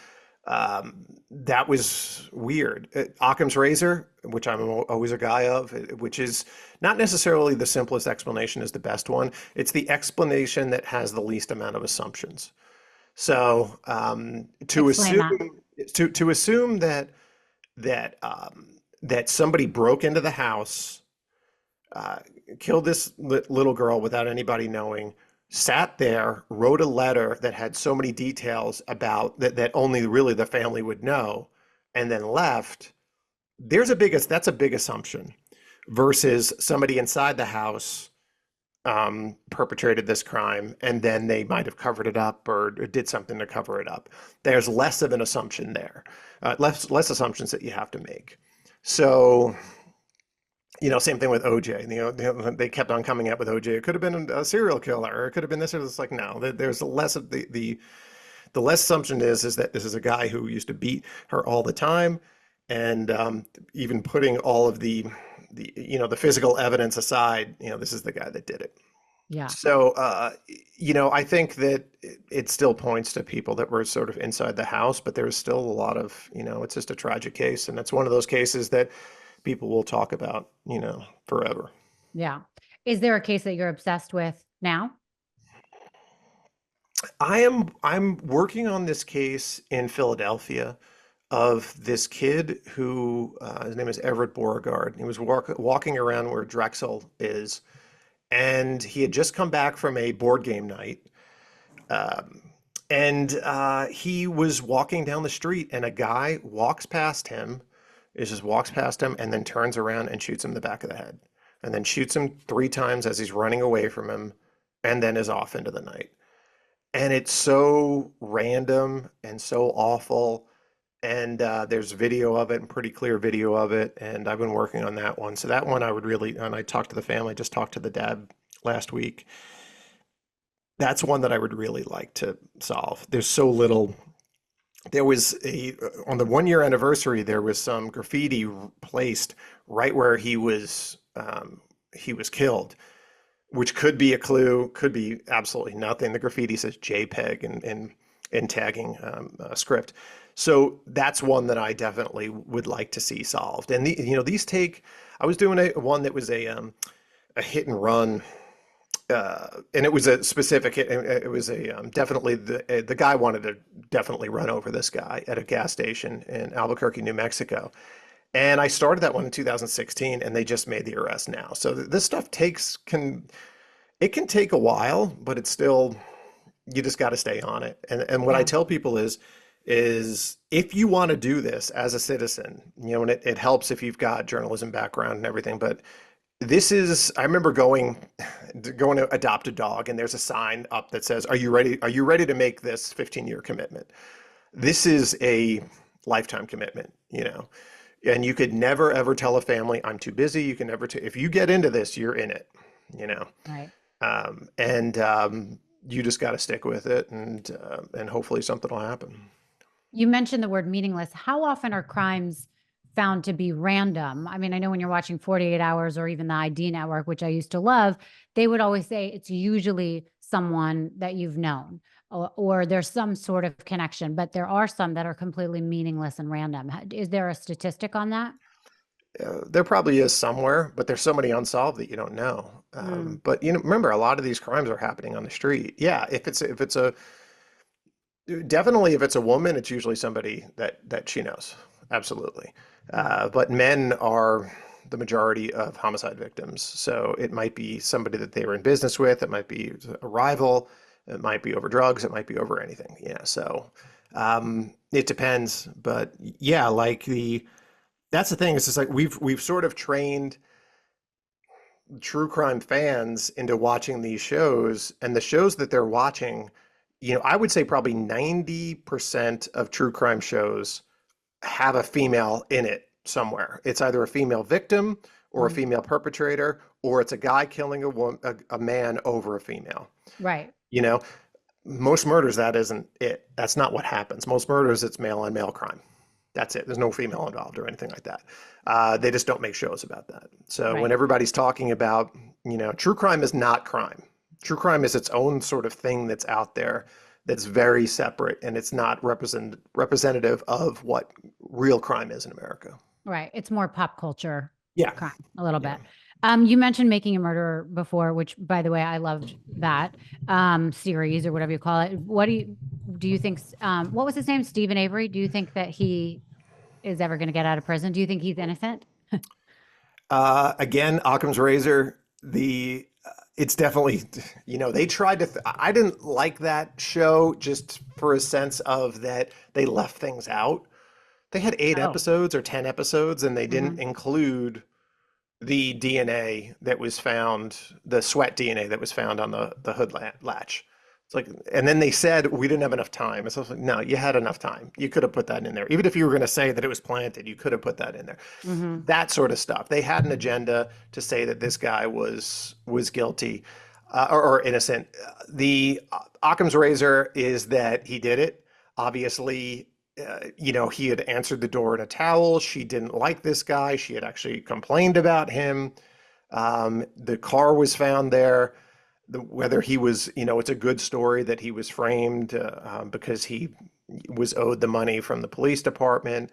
that was weird. Occam's razor, which I'm always a guy of, which is not necessarily the simplest explanation is the best one. It's the explanation that has the least amount of assumptions. So to Explain that. assume to assume that somebody broke into the house, uh, killed this little girl without anybody knowing, sat there, wrote a letter that had so many details about that only really the family would know, and then left. That's a big assumption versus somebody inside the house perpetrated this crime and then they might have covered it up or did something to cover it up. There's less of an assumption there, less assumptions that you have to make. So, same thing with OJ. They kept on coming up with OJ. It could have been a serial killer, or it could have been this. Or it's like no. There's less of the less assumption is that this is a guy who used to beat her all the time, and even putting all of the physical evidence aside, this is the guy that did it. Yeah. So, I think that it still points to people that were sort of inside the house, but there's still a lot of, it's just a tragic case. And it's one of those cases that people will talk about, forever. Yeah. Is there a case that you're obsessed with now? I'm working on this case in Philadelphia of this kid who, his name is Everett Beauregard. He was walking around where Drexel is, and he had just come back from a board game night. Um, and he was walking down the street, and a guy walks past him, walks past him, and then turns around and shoots him in the back of the head, and then shoots him 3 times as he's running away from him, and then is off into the night. And it's so random and so awful. And there's video of it and pretty clear video of it. And I've been working on that one. So that one I would really, and I talked to the family, just talked to the dad last week. That's one that I would really like to solve. There's so little. There was on the 1 year anniversary, there was some graffiti placed right where he was killed, which could be a clue, could be absolutely nothing. The graffiti says JPEG in tagging script. So that's one that I definitely would like to see solved. And these take. I was doing one that was a hit and run, and it was a specific hit. It was definitely the guy wanted to definitely run over this guy at a gas station in Albuquerque, New Mexico, And I started that one in 2016, and they just made the arrest now. So this stuff it can take a while, but it's still, you just got to stay on it. And what I Yeah. tell people is if you want to do this as a citizen, and it helps if you've got journalism background and everything, but I remember going to adopt a dog, and there's a sign up that says, "Are you ready? Are you ready to make this 15-year commitment?" This is a lifetime commitment. And you could never ever tell a family, "I'm too busy." You can never, if you get into this, you're in it, you know. Right. And you just got to stick with it, and hopefully something will happen. You mentioned the word meaningless. How often are crimes found to be random? I mean, I know when you're watching 48 Hours or even the ID Network, which I used to love, they would always say it's usually someone that you've known, or there's some sort of connection, but there are some that are completely meaningless and random. Is there a statistic on that? There probably is somewhere, but there's so many unsolved that you don't know. Mm, But remember, a lot of these crimes are happening on the street. Yeah, if it's a definitely if it's a woman, it's usually somebody that she knows. Absolutely. right. But men are the majority of homicide victims. So it might be somebody that they were in business with. It might be a rival. It might be over drugs. It might be over anything. Yeah. So it depends. But yeah, that's the thing. It's just like we've sort of trained true crime fans into watching these shows, and the shows that they're watching, I would say probably 90% of true crime shows have a female in it somewhere. It's either a female victim or a Mhm. female perpetrator, or it's a guy killing a man over a female. Right. You know, most murders, that isn't it. That's not what happens. Most murders, it's male on male crime. That's it. There's no female involved or anything like that. They just don't make shows about that. So when Right. everybody's talking about, true crime is not crime. True crime is its own sort of thing that's out there that's very separate, and it's not representative of what real crime is in America. Right. It's more pop culture Yeah. crime, a little Yeah. bit. You mentioned Making a Murderer before, which, by the way, I loved that series or whatever you call it. What do you think? What was his name? Stephen Avery. Do you think that he is ever going to get out of prison? Do you think he's innocent? Again, Occam's razor. It's definitely, they tried to. I didn't like that show just for a sense of that they left things out. They had eight Oh. episodes or 10 episodes, and they didn't Hmm. include the DNA that was found, the sweat DNA that was found on the hood latch. It's like, and then they said we didn't have enough time. It's like, no, you had enough time. You could have put that in there. Even if you were going to say that it was planted, you could have put that in there. Hmm. That sort of stuff. They had an agenda to say that this guy was guilty, or innocent. The Occam's razor is that he did it. Obviously, he had answered the door in a towel. She didn't like this guy. She had actually complained about him. The car was found there. Whether he was, it's a good story that he was framed because he was owed the money from the police department.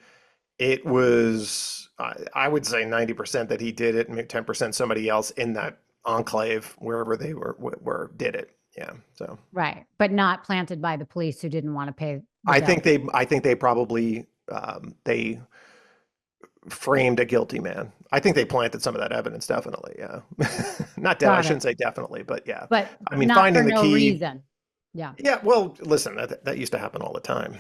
It was, I would say 90% that he did it, and maybe 10% somebody else in that enclave, wherever they were did it. Yeah. So Right. But not planted by the police who didn't want to pay the I bill. think they probably they framed a guilty man. I think they planted some of that evidence, definitely. Yeah. I Got it. shouldn't say definitely, but yeah. But I mean, not for finding the no key. reason. Yeah. Yeah. Well, listen, that used to happen all the time.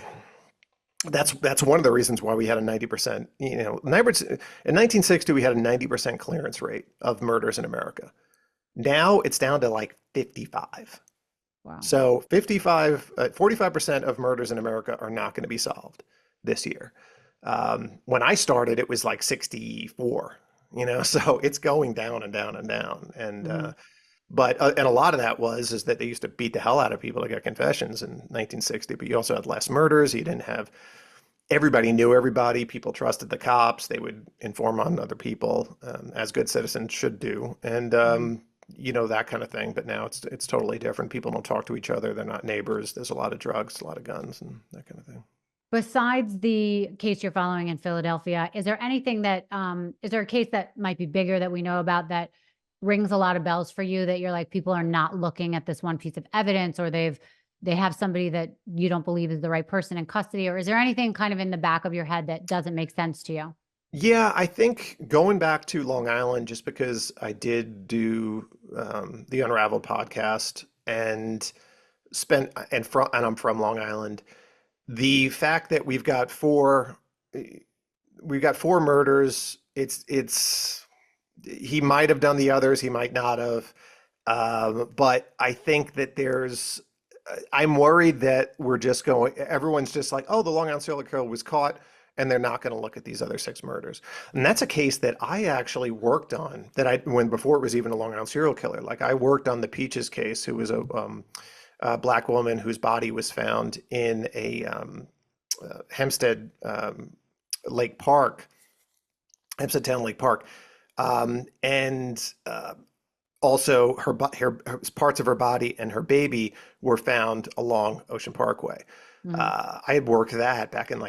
That's one of the reasons why we had a 90%, in 1960, we had a 90% clearance rate of murders in America. Now it's down to like 55. Wow. So 45% of murders in America are not going to be solved this year. When I started, it was like 64, so it's going down and down and down. Hmm. And a lot of that is that they used to beat the hell out of people to get confessions in 1960, but you also had less murders. You didn't have, everybody knew everybody. People trusted the cops. They would inform on other people, as good citizens should do. And, Hmm. that kind of thing. But now it's totally different. People don't talk to each other. They're not neighbors. There's a lot of drugs, a lot of guns, and that kind of thing. Besides the case you're following in Philadelphia, is there anything that is there a case that might be bigger that we know about that rings a lot of bells for you that you're like people are not looking at this one piece of evidence or they have somebody that you don't believe is the right person in custody, or is there anything kind of in the back of your head that doesn't make sense to you? Yeah, I think going back to Long Island, just because I did do the Unraveled podcast and spent and I'm from Long Island. The fact that we've got four murders. It's he might have done the others, he might not have. But I think that I'm worried that everyone's just like, oh, the Long Island serial killer was caught, and they're not going to look at these other six murders. And that's a case that I actually worked on before it was even a Long Island serial killer. Like I worked on the Peaches case, who was a black woman whose body was found in a Hempstead Lake Park, Hempstead Town Lake Park. And Also her parts of her body and her baby were found along Ocean Parkway. Mm. I had worked that back in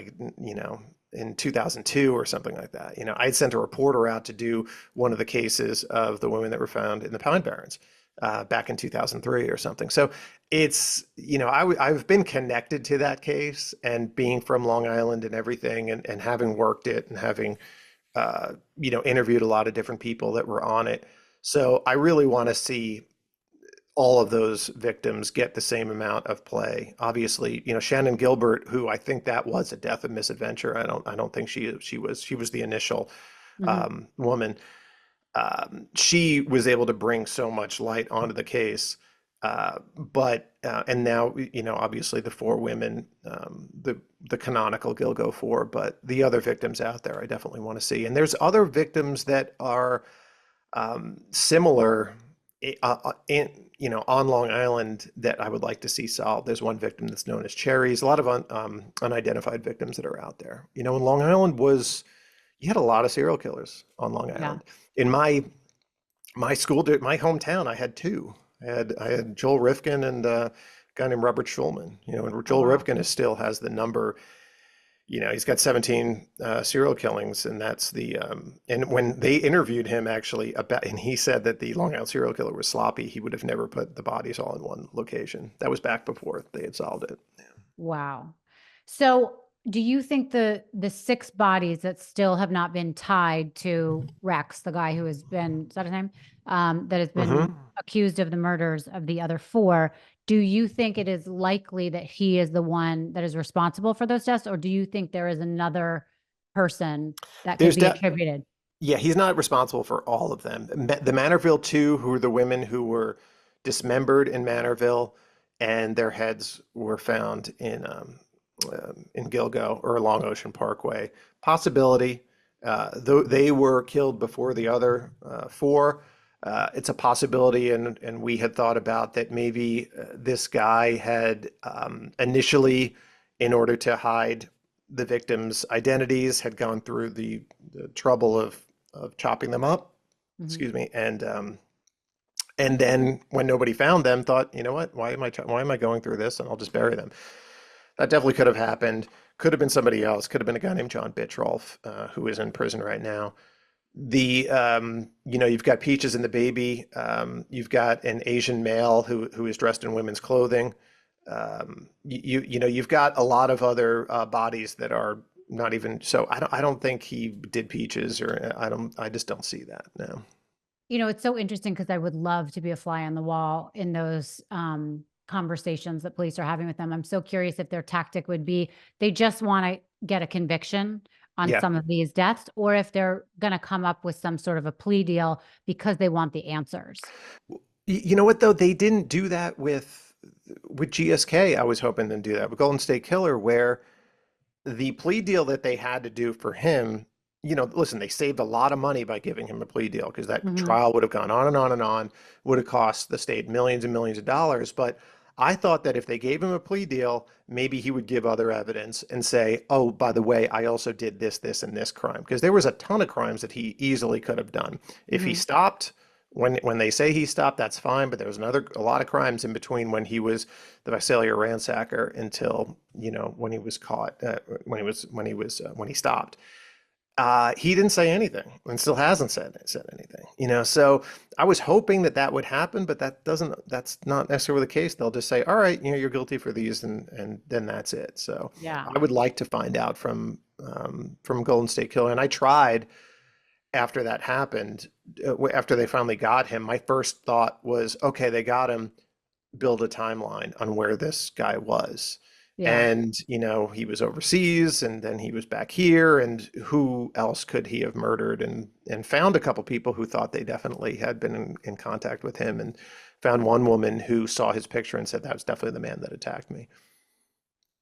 in 2002 or something like that. I had sent a reporter out to do one of the cases of the women that were found in the Pine Barrens back in 2003 or something. So I've been connected to that case, and being from Long Island and everything, and having worked it, and having interviewed a lot of different people that were on it. So I really want to see all of those victims get the same amount of play. Obviously, Shannon Gilbert, who I think that was a death of misadventure. I don't think she was the initial Hmm. woman. She was able to bring so much light onto the case. But and now, obviously the four women, the canonical Gilgo four, but the other victims out there, I definitely want to see. And there's other victims that are similar on Long Island that I would like to see solved. There's one victim that's known as Cherries. A lot of unidentified victims that are out there. And Long Island you had a lot of serial killers on Long Yeah. Island. In my my hometown, I had two. I had Joel Rifkin and a guy named Robert Schulman. And Oh, Joel wow. Rifkin still has the number. He's got 17 serial killings, and that's and when they interviewed him actually and he said that the Long Island serial killer was sloppy, he would have never put the bodies all in one location. That was back before they had solved it. Wow. So, do you think the six bodies that still have not been tied to Rex, the guy who has been, is that his name? That has been Hmm. accused of the murders of the other four, do you think it is likely that he is the one that is responsible for those deaths, or do you think there is another person that could There's be de- attributed? Yeah, he's not responsible for all of them. The Manorville two, who were the women who were dismembered in Manorville, and their heads were found in Gilgo or along Ocean Parkway. Possibility. Though they were killed before the other four, it's a possibility, and we had thought about that maybe this guy had initially, in order to hide the victims' identities, had gone through the trouble of chopping them up, Mhm. excuse me, and then when nobody found them, thought, you know what, why am I going through this? And I'll just bury them. That definitely could have happened. Could have been somebody else. Could have been a guy named John Bittrolf, who is in prison right now. You've got Peaches and the baby. You've got an Asian male who is dressed in women's clothing. You've got a lot of other bodies that are not even. So I don't think he did Peaches, or I just don't see that. No. It's so interesting because I would love to be a fly on the wall in those conversations that police are having with them. I'm so curious if their tactic would be they just want to get a conviction on Yeah. some of these deaths, or if they're going to come up with some sort of a plea deal because they want the answers. You know what though? They didn't do that with GSK. I was hoping to do that with Golden State Killer, where the plea deal that they had to do for him, listen, they saved a lot of money by giving him a plea deal, because that Hmm. trial would have gone on and on and on, would have cost the state millions and millions of dollars. But I thought that if they gave him a plea deal, maybe he would give other evidence and say, oh, by the way, I also did this, this, and this crime. Because there was a ton of crimes that he easily could have done. If he Hmm. stopped, when they say he stopped, that's fine. But there was a lot of crimes in between when he was the Visalia ransacker until when he was caught, when he stopped. He didn't say anything, and still hasn't said anything. So I was hoping that would happen, but that's not necessarily the case. They'll just say, all right, you're guilty for these, and then that's it. So Yeah. I would like to find out from from Golden State Killer. And I tried after that happened, after they finally got him, my first thought was, okay, they got him, build a timeline on where this guy was. Yeah. And, he was overseas and then he was back here, and who else could he have murdered? And found a couple people who thought they definitely had been in contact with him, and found one woman who saw his picture and said, that was definitely the man that attacked me.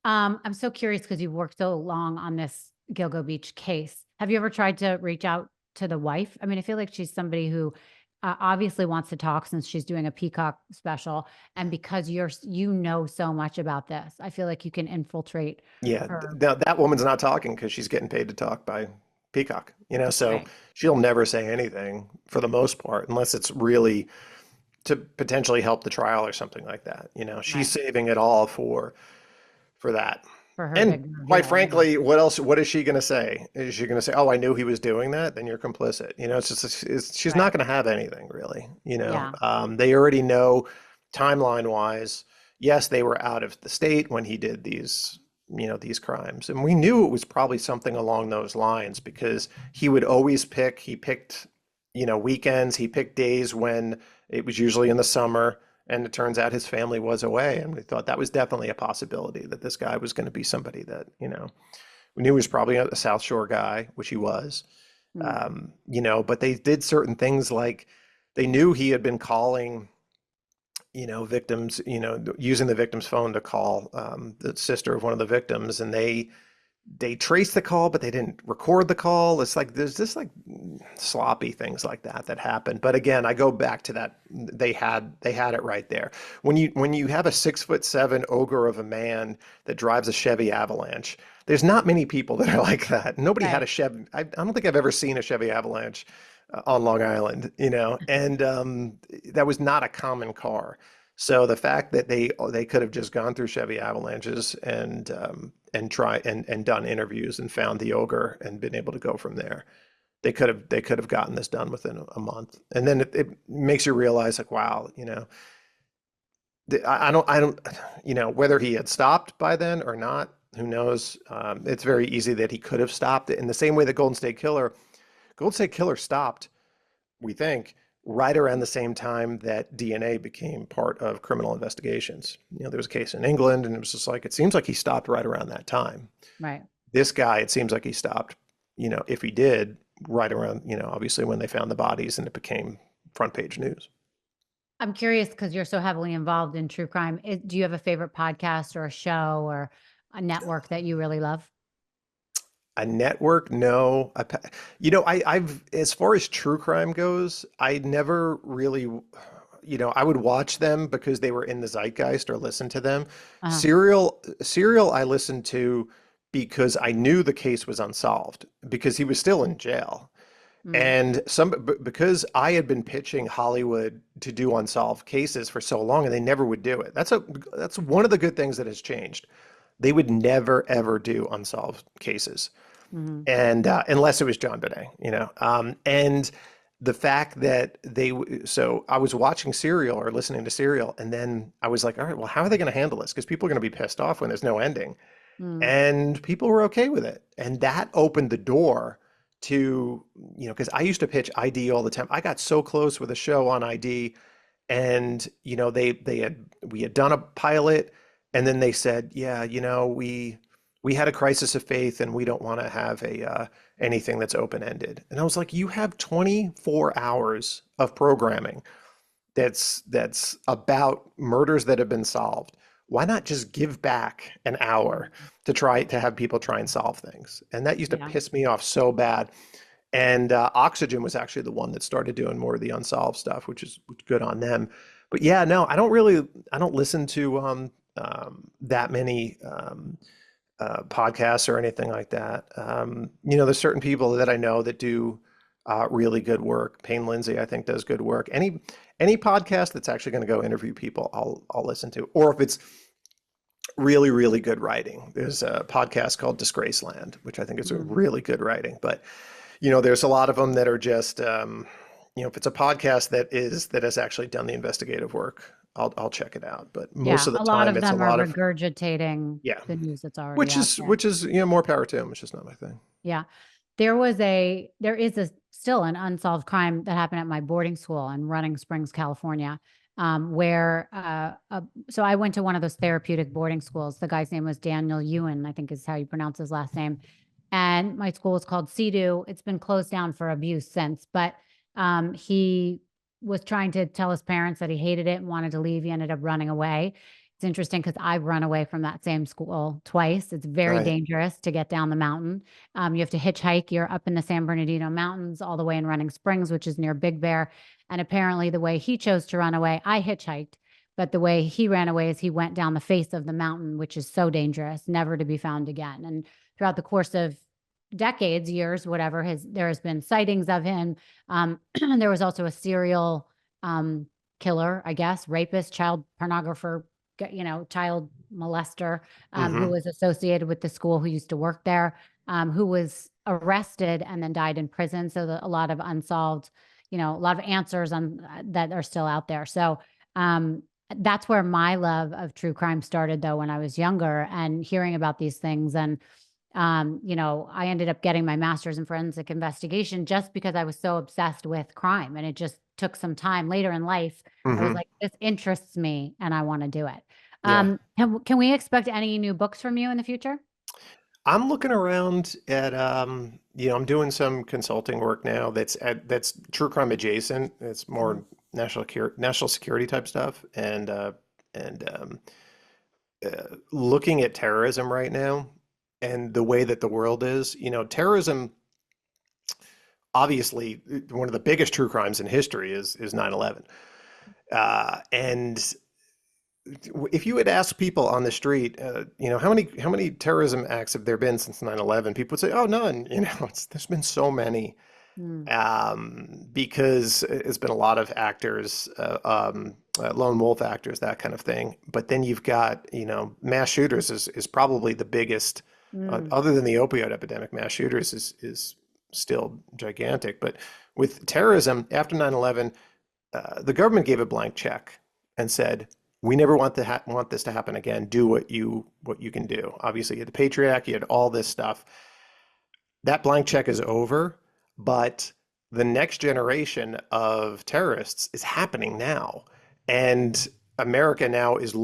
I'm so curious because you've worked so long on this Gilgo Beach case. Have you ever tried to reach out to the wife? I mean, I feel like she's somebody who obviously wants to talk since she's doing a Peacock special. And because you know so much about this, I feel like you can infiltrate Yeah, her. that woman's not talking because she's getting paid to talk by Peacock, so Right. she'll never say anything for the most part, unless it's really to potentially help the trial or something like that. She's Right. saving it all for that. For her And big quite reveal. Yeah. frankly, what is she going to say? Is she going to say, "Oh, I knew he was doing that"? Then you're complicit. It's just she's Right. not going to have anything really. Yeah. They already know timeline wise. Yes, they were out of the state when he did these crimes, and we knew it was probably something along those lines because he would always he picked weekends, he picked days when it was usually in the summer. And it turns out his family was away. And we thought that was definitely a possibility, that this guy was going to be somebody that, we knew he was probably a South Shore guy, which he was. Mm. But they did certain things like they knew he had been calling, victims, using the victim's phone to call the sister of one of the victims. And they traced the call, but they didn't record the call. It's like there's just like sloppy things like that happened. But again, I go back to that they had it right there. When you have a 6'7" ogre of a man that drives a Chevy Avalanche, there's not many people that are like that. Nobody had a Right. Chevy. I don't think I've ever seen a Chevy Avalanche on Long Island, and that was not a common car. So the fact that they could have just gone through Chevy Avalanches and try and done interviews and found the ogre and been able to go from there. They could have gotten this done within a month. And then it makes you realize like, wow, I don't, whether he had stopped by then or not, who knows? It's very easy that he could have stopped it in the same way that Golden State Killer stopped, we think, right around the same time that DNA became part of criminal investigations. There was a case in England, and it was just like, it seems like he stopped right around that time. Right. This guy, it seems like he stopped, if he did, right around, obviously when they found the bodies and it became front page news. I'm curious because you're so heavily involved in true crime. Do you have a favorite podcast or a show or a network that you really love? A network? No. I've, as far as true crime goes, I never really, I would watch them because they were in the zeitgeist or listen to them. Uh-huh. Serial I listened to because I knew the case was unsolved because he was still in jail. Mm. And because I had been pitching Hollywood to do unsolved cases for so long and they never would do it. That's one of the good things that has changed. They would never ever do unsolved cases, Hmm. and unless it was John Bonet, and the fact that so I was watching Serial or listening to Serial, and then I was like, all right, well, how are they going to handle this? Because people are going to be pissed off when there's no ending, Mm. and people were okay with it, and that opened the door to because I used to pitch ID all the time. I got so close with a show on ID, and we had done a pilot, and then they said, yeah, we had a crisis of faith and we don't want to have anything that's open-ended. And I was like, you have 24 hours of programming that's about murders that have been solved. Why not just give back an hour to try to have people try and solve things? And that used to Yeah. piss me off so bad. And Oxygen was actually the one that started doing more of the unsolved stuff, which is good on them. But yeah, no, I don't listen to that many podcasts or anything like that. There's certain people that I know that do really good work. Payne Lindsay, I think, does good work. Any podcast that's actually going to go interview people, I'll listen to. Or if it's really, really good writing, there's a podcast called Disgraceland, which I think is a Mm. really good writing. But there's a lot of them that are just if it's a podcast that has actually done the investigative work, I'll check it out. But most Yeah, of the a lot time, of it's a them are lot of regurgitating yeah, the news that's already out there. which is more power to them. It's just not my thing. Yeah. There is still an unsolved crime that happened at my boarding school in Running Springs, California, where, so I went to one of those therapeutic boarding schools. The guy's name was Daniel Ewan, I think is how you pronounce his last name. And my school is called CEDU. It's been closed down for abuse since, but he was trying to tell his parents that he hated it and wanted to leave. He ended up running away. It's interesting because I've run away from that same school twice. It's very Right. dangerous to get down the mountain. You have to hitchhike. You're up in the San Bernardino Mountains, all the way in Running Springs, which is near Big Bear. And apparently, the way he chose to run away, I hitchhiked. But the way he ran away is he went down the face of the mountain, which is so dangerous, never to be found again. And throughout the course of decades, years, whatever, there has been sightings of him. There was also a serial killer, I guess, rapist, child pornographer, child molester, who Mm-hmm. was associated with the school, who used to work there, who was arrested and then died in prison. So a lot of unsolved, a lot of answers on that are still out there. So that's where my love of true crime started, though, when I was younger and hearing about these things. And I ended up getting my master's in forensic investigation just because I was so obsessed with crime. And it just took some time later in life. I was Mm-hmm. like, this interests me and I want to do it. Yeah. Can we expect any new books from you in the future? I'm looking around at I'm doing some consulting work now that's true crime adjacent. It's Mhm. more national security type stuff and looking at terrorism right now and the way that the world is. Terrorism obviously one of the biggest true crimes in history is 9/11. And if you would ask people on the street, how many terrorism acts have there been since 9/11? People would say, "Oh, none." There's been so many Mm, because it's been a lot of actors, lone wolf actors, that kind of thing. But then you've got, mass shooters is probably the biggest, mm, other than the opioid epidemic. Mass shooters is still gigantic. But with terrorism after 9/11, the government gave a blank check and said, "We never want this to happen again. Do what you can do." Obviously, you had the Patriot Act, you had all this stuff. That blank check is over, but the next generation of terrorists is happening now, and America now is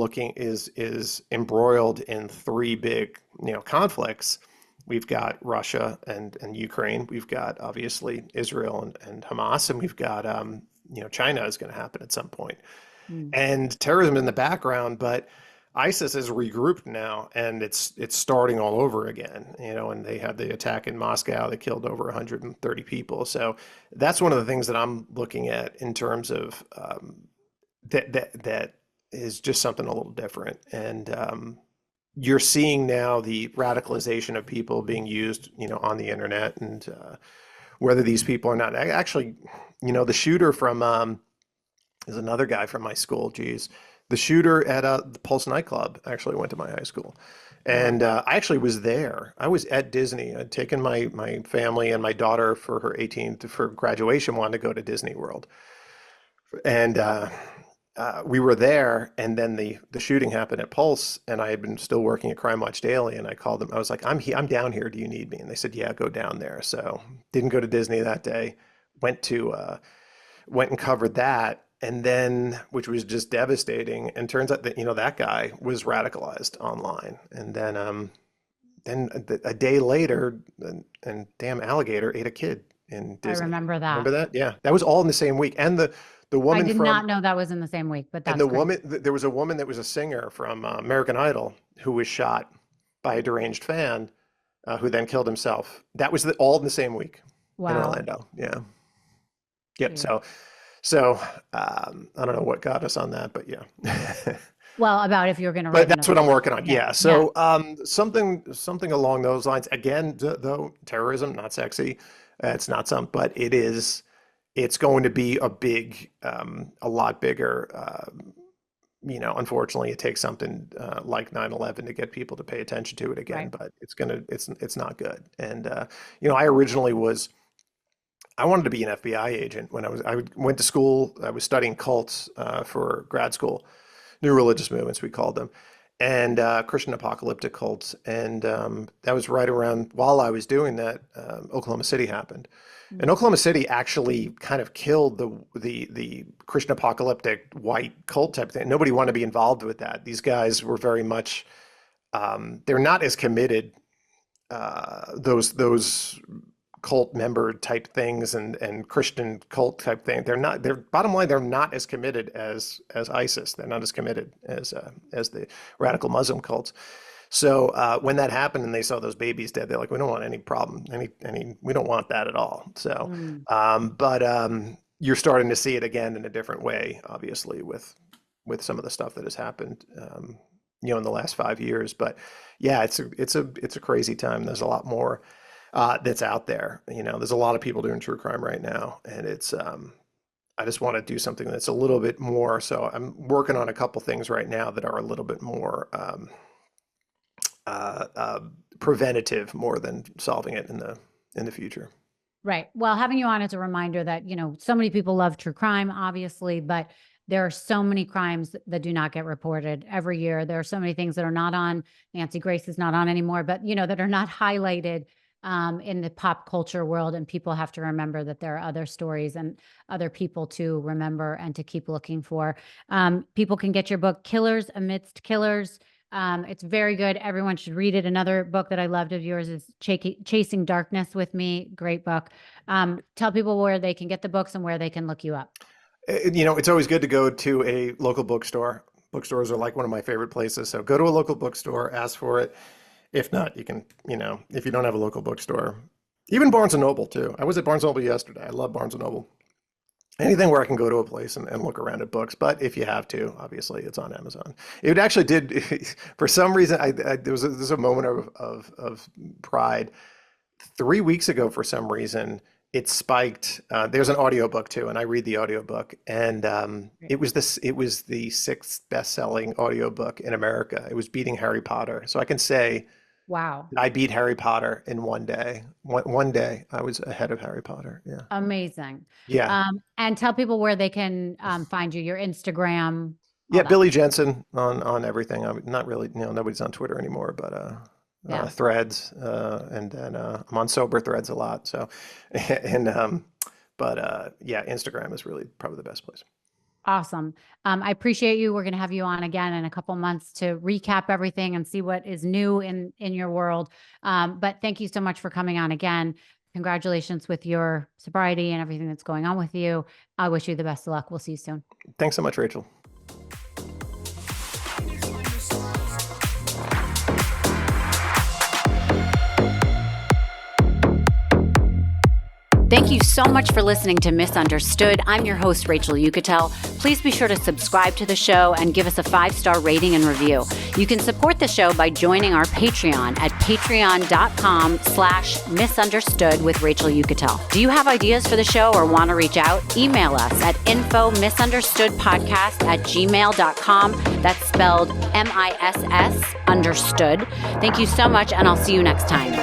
embroiled in three big conflicts. We've got Russia and Ukraine. We've got obviously Israel and Hamas, and we've got China is going to happen at some point, mm. and terrorism in the background. But ISIS is regrouped now, and it's starting all over again. And they had the attack in Moscow that killed over 130 people. So that's one of the things that I'm looking at in terms of that is just something a little different. And you're seeing now the radicalization of people being used, on the internet, and whether these people are not actually, the shooter from is another guy from my school. Geez, the shooter at the Pulse nightclub actually went to my high school, Wow. and I actually was there. I was at Disney. I'd taken my family and my daughter for her 18th for graduation, wanted to go to Disney World, and we were there. And then the shooting happened at Pulse, and I had been still working at Crime Watch Daily, and I called them. I was like, I'm down here. Do you need me?" And they said, "Yeah, go down there." So didn't go to Disney that day. Went to went and covered that, and then which was just devastating. And turns out that that guy was radicalized online, and then a day later, and damn alligator ate a kid in I Disney. remember that. Remember that? Yeah, that was all in the same week. And the I woman did from not know that was in the same week, but and that's the crazy. woman there was a woman that was a singer from American Idol who was shot by a deranged fan, who then killed himself. That was all in the same week in Wow. Orlando. Yeah. Yep. Jeez. I don't know what got us on that, but yeah. Well, about if you're going to But write that's another what I'm book. working on. Yeah. Yeah. Yeah. So something along those lines. Again, though, terrorism, not sexy. It's not some, but it is. It's going to be a lot bigger. Unfortunately, it takes something like 9/11 to get people to pay attention to it again. Right. But it's not good. And I originally was I wanted to be an FBI agent when I went to school. I was studying cults for grad school, new religious movements we called them, and Christian apocalyptic cults. And that was right around while I was doing that, Oklahoma City happened. And Oklahoma City actually kind of killed the Christian apocalyptic white cult type thing. Nobody wanted to be involved with that. These guys were very much they're not as committed. Those cult member type things and Christian cult type thing. They're bottom line, they're not as committed as ISIS. They're not as committed as the radical Muslim cults. So when that happened and they saw those babies dead, they're like, we don't want any problem, we don't want that at all. So, but you're starting to see it again in a different way, obviously, with some of the stuff that has happened, in the last 5 years. But yeah, it's a crazy time. There's a lot more that's out there. There's a lot of people doing true crime right now, and it's I just want to do something that's a little bit more. So I'm working on a couple things right now that are a little bit more preventative, more than solving it in the future. Right. Well, having you on is a reminder that, so many people love true crime, obviously, but there are so many crimes that do not get reported every year. There are so many things that are not on. Nancy Grace is not on anymore, but, that are not highlighted in the pop culture world. And people have to remember that there are other stories and other people to remember and to keep looking for. People can get your book, Killers Amidst Killers. It's very good. Everyone should read it. Another book that I loved of yours is Chasing Darkness with Me. Great book. Tell people where they can get the books and where they can look you up. It's always good to go to a local bookstore. Bookstores are like one of my favorite places. So go to a local bookstore, ask for it. If not, you can, if you don't have a local bookstore, even Barnes and Noble too. I was at Barnes and Noble yesterday. I love Barnes and Noble. Anything where I can go to a place and look around at books. But if you have to, obviously it's on Amazon. It actually did, for some reason, there was a moment of pride. 3 weeks ago, for some reason, it spiked. There's an audiobook too, and I read the audiobook. And it was the sixth best-selling audiobook in America. It was beating Harry Potter. So I can say, wow, I beat Harry Potter in one day. One day I was ahead of Harry Potter. Yeah. Amazing. Yeah. And tell people where they can find you, your Instagram. Yeah, Billy Jensen on everything. I'm not really, nobody's on Twitter anymore, but Threads, and then I'm on Sober Threads a lot. So, and yeah, Instagram is really probably the best place. Awesome. I appreciate you. We're going to have you on again in a couple months to recap everything and see what is new in your world. But thank you so much for coming on again. Congratulations with your sobriety and everything that's going on with you. I wish you the best of luck. We'll see you soon. Thanks so much, Rachel. Thank you so much for listening to Misunderstood. I'm your host, Rachel Uchitel. Please be sure to subscribe to the show and give us a 5-star rating and review. You can support the show by joining our Patreon at patreon.com/misunderstood with Rachel Uchitel. Do you have ideas for the show or want to reach out? Email us at info misunderstoodpodcast@gmail.com. That's spelled MISS understood. Thank you so much, and I'll see you next time.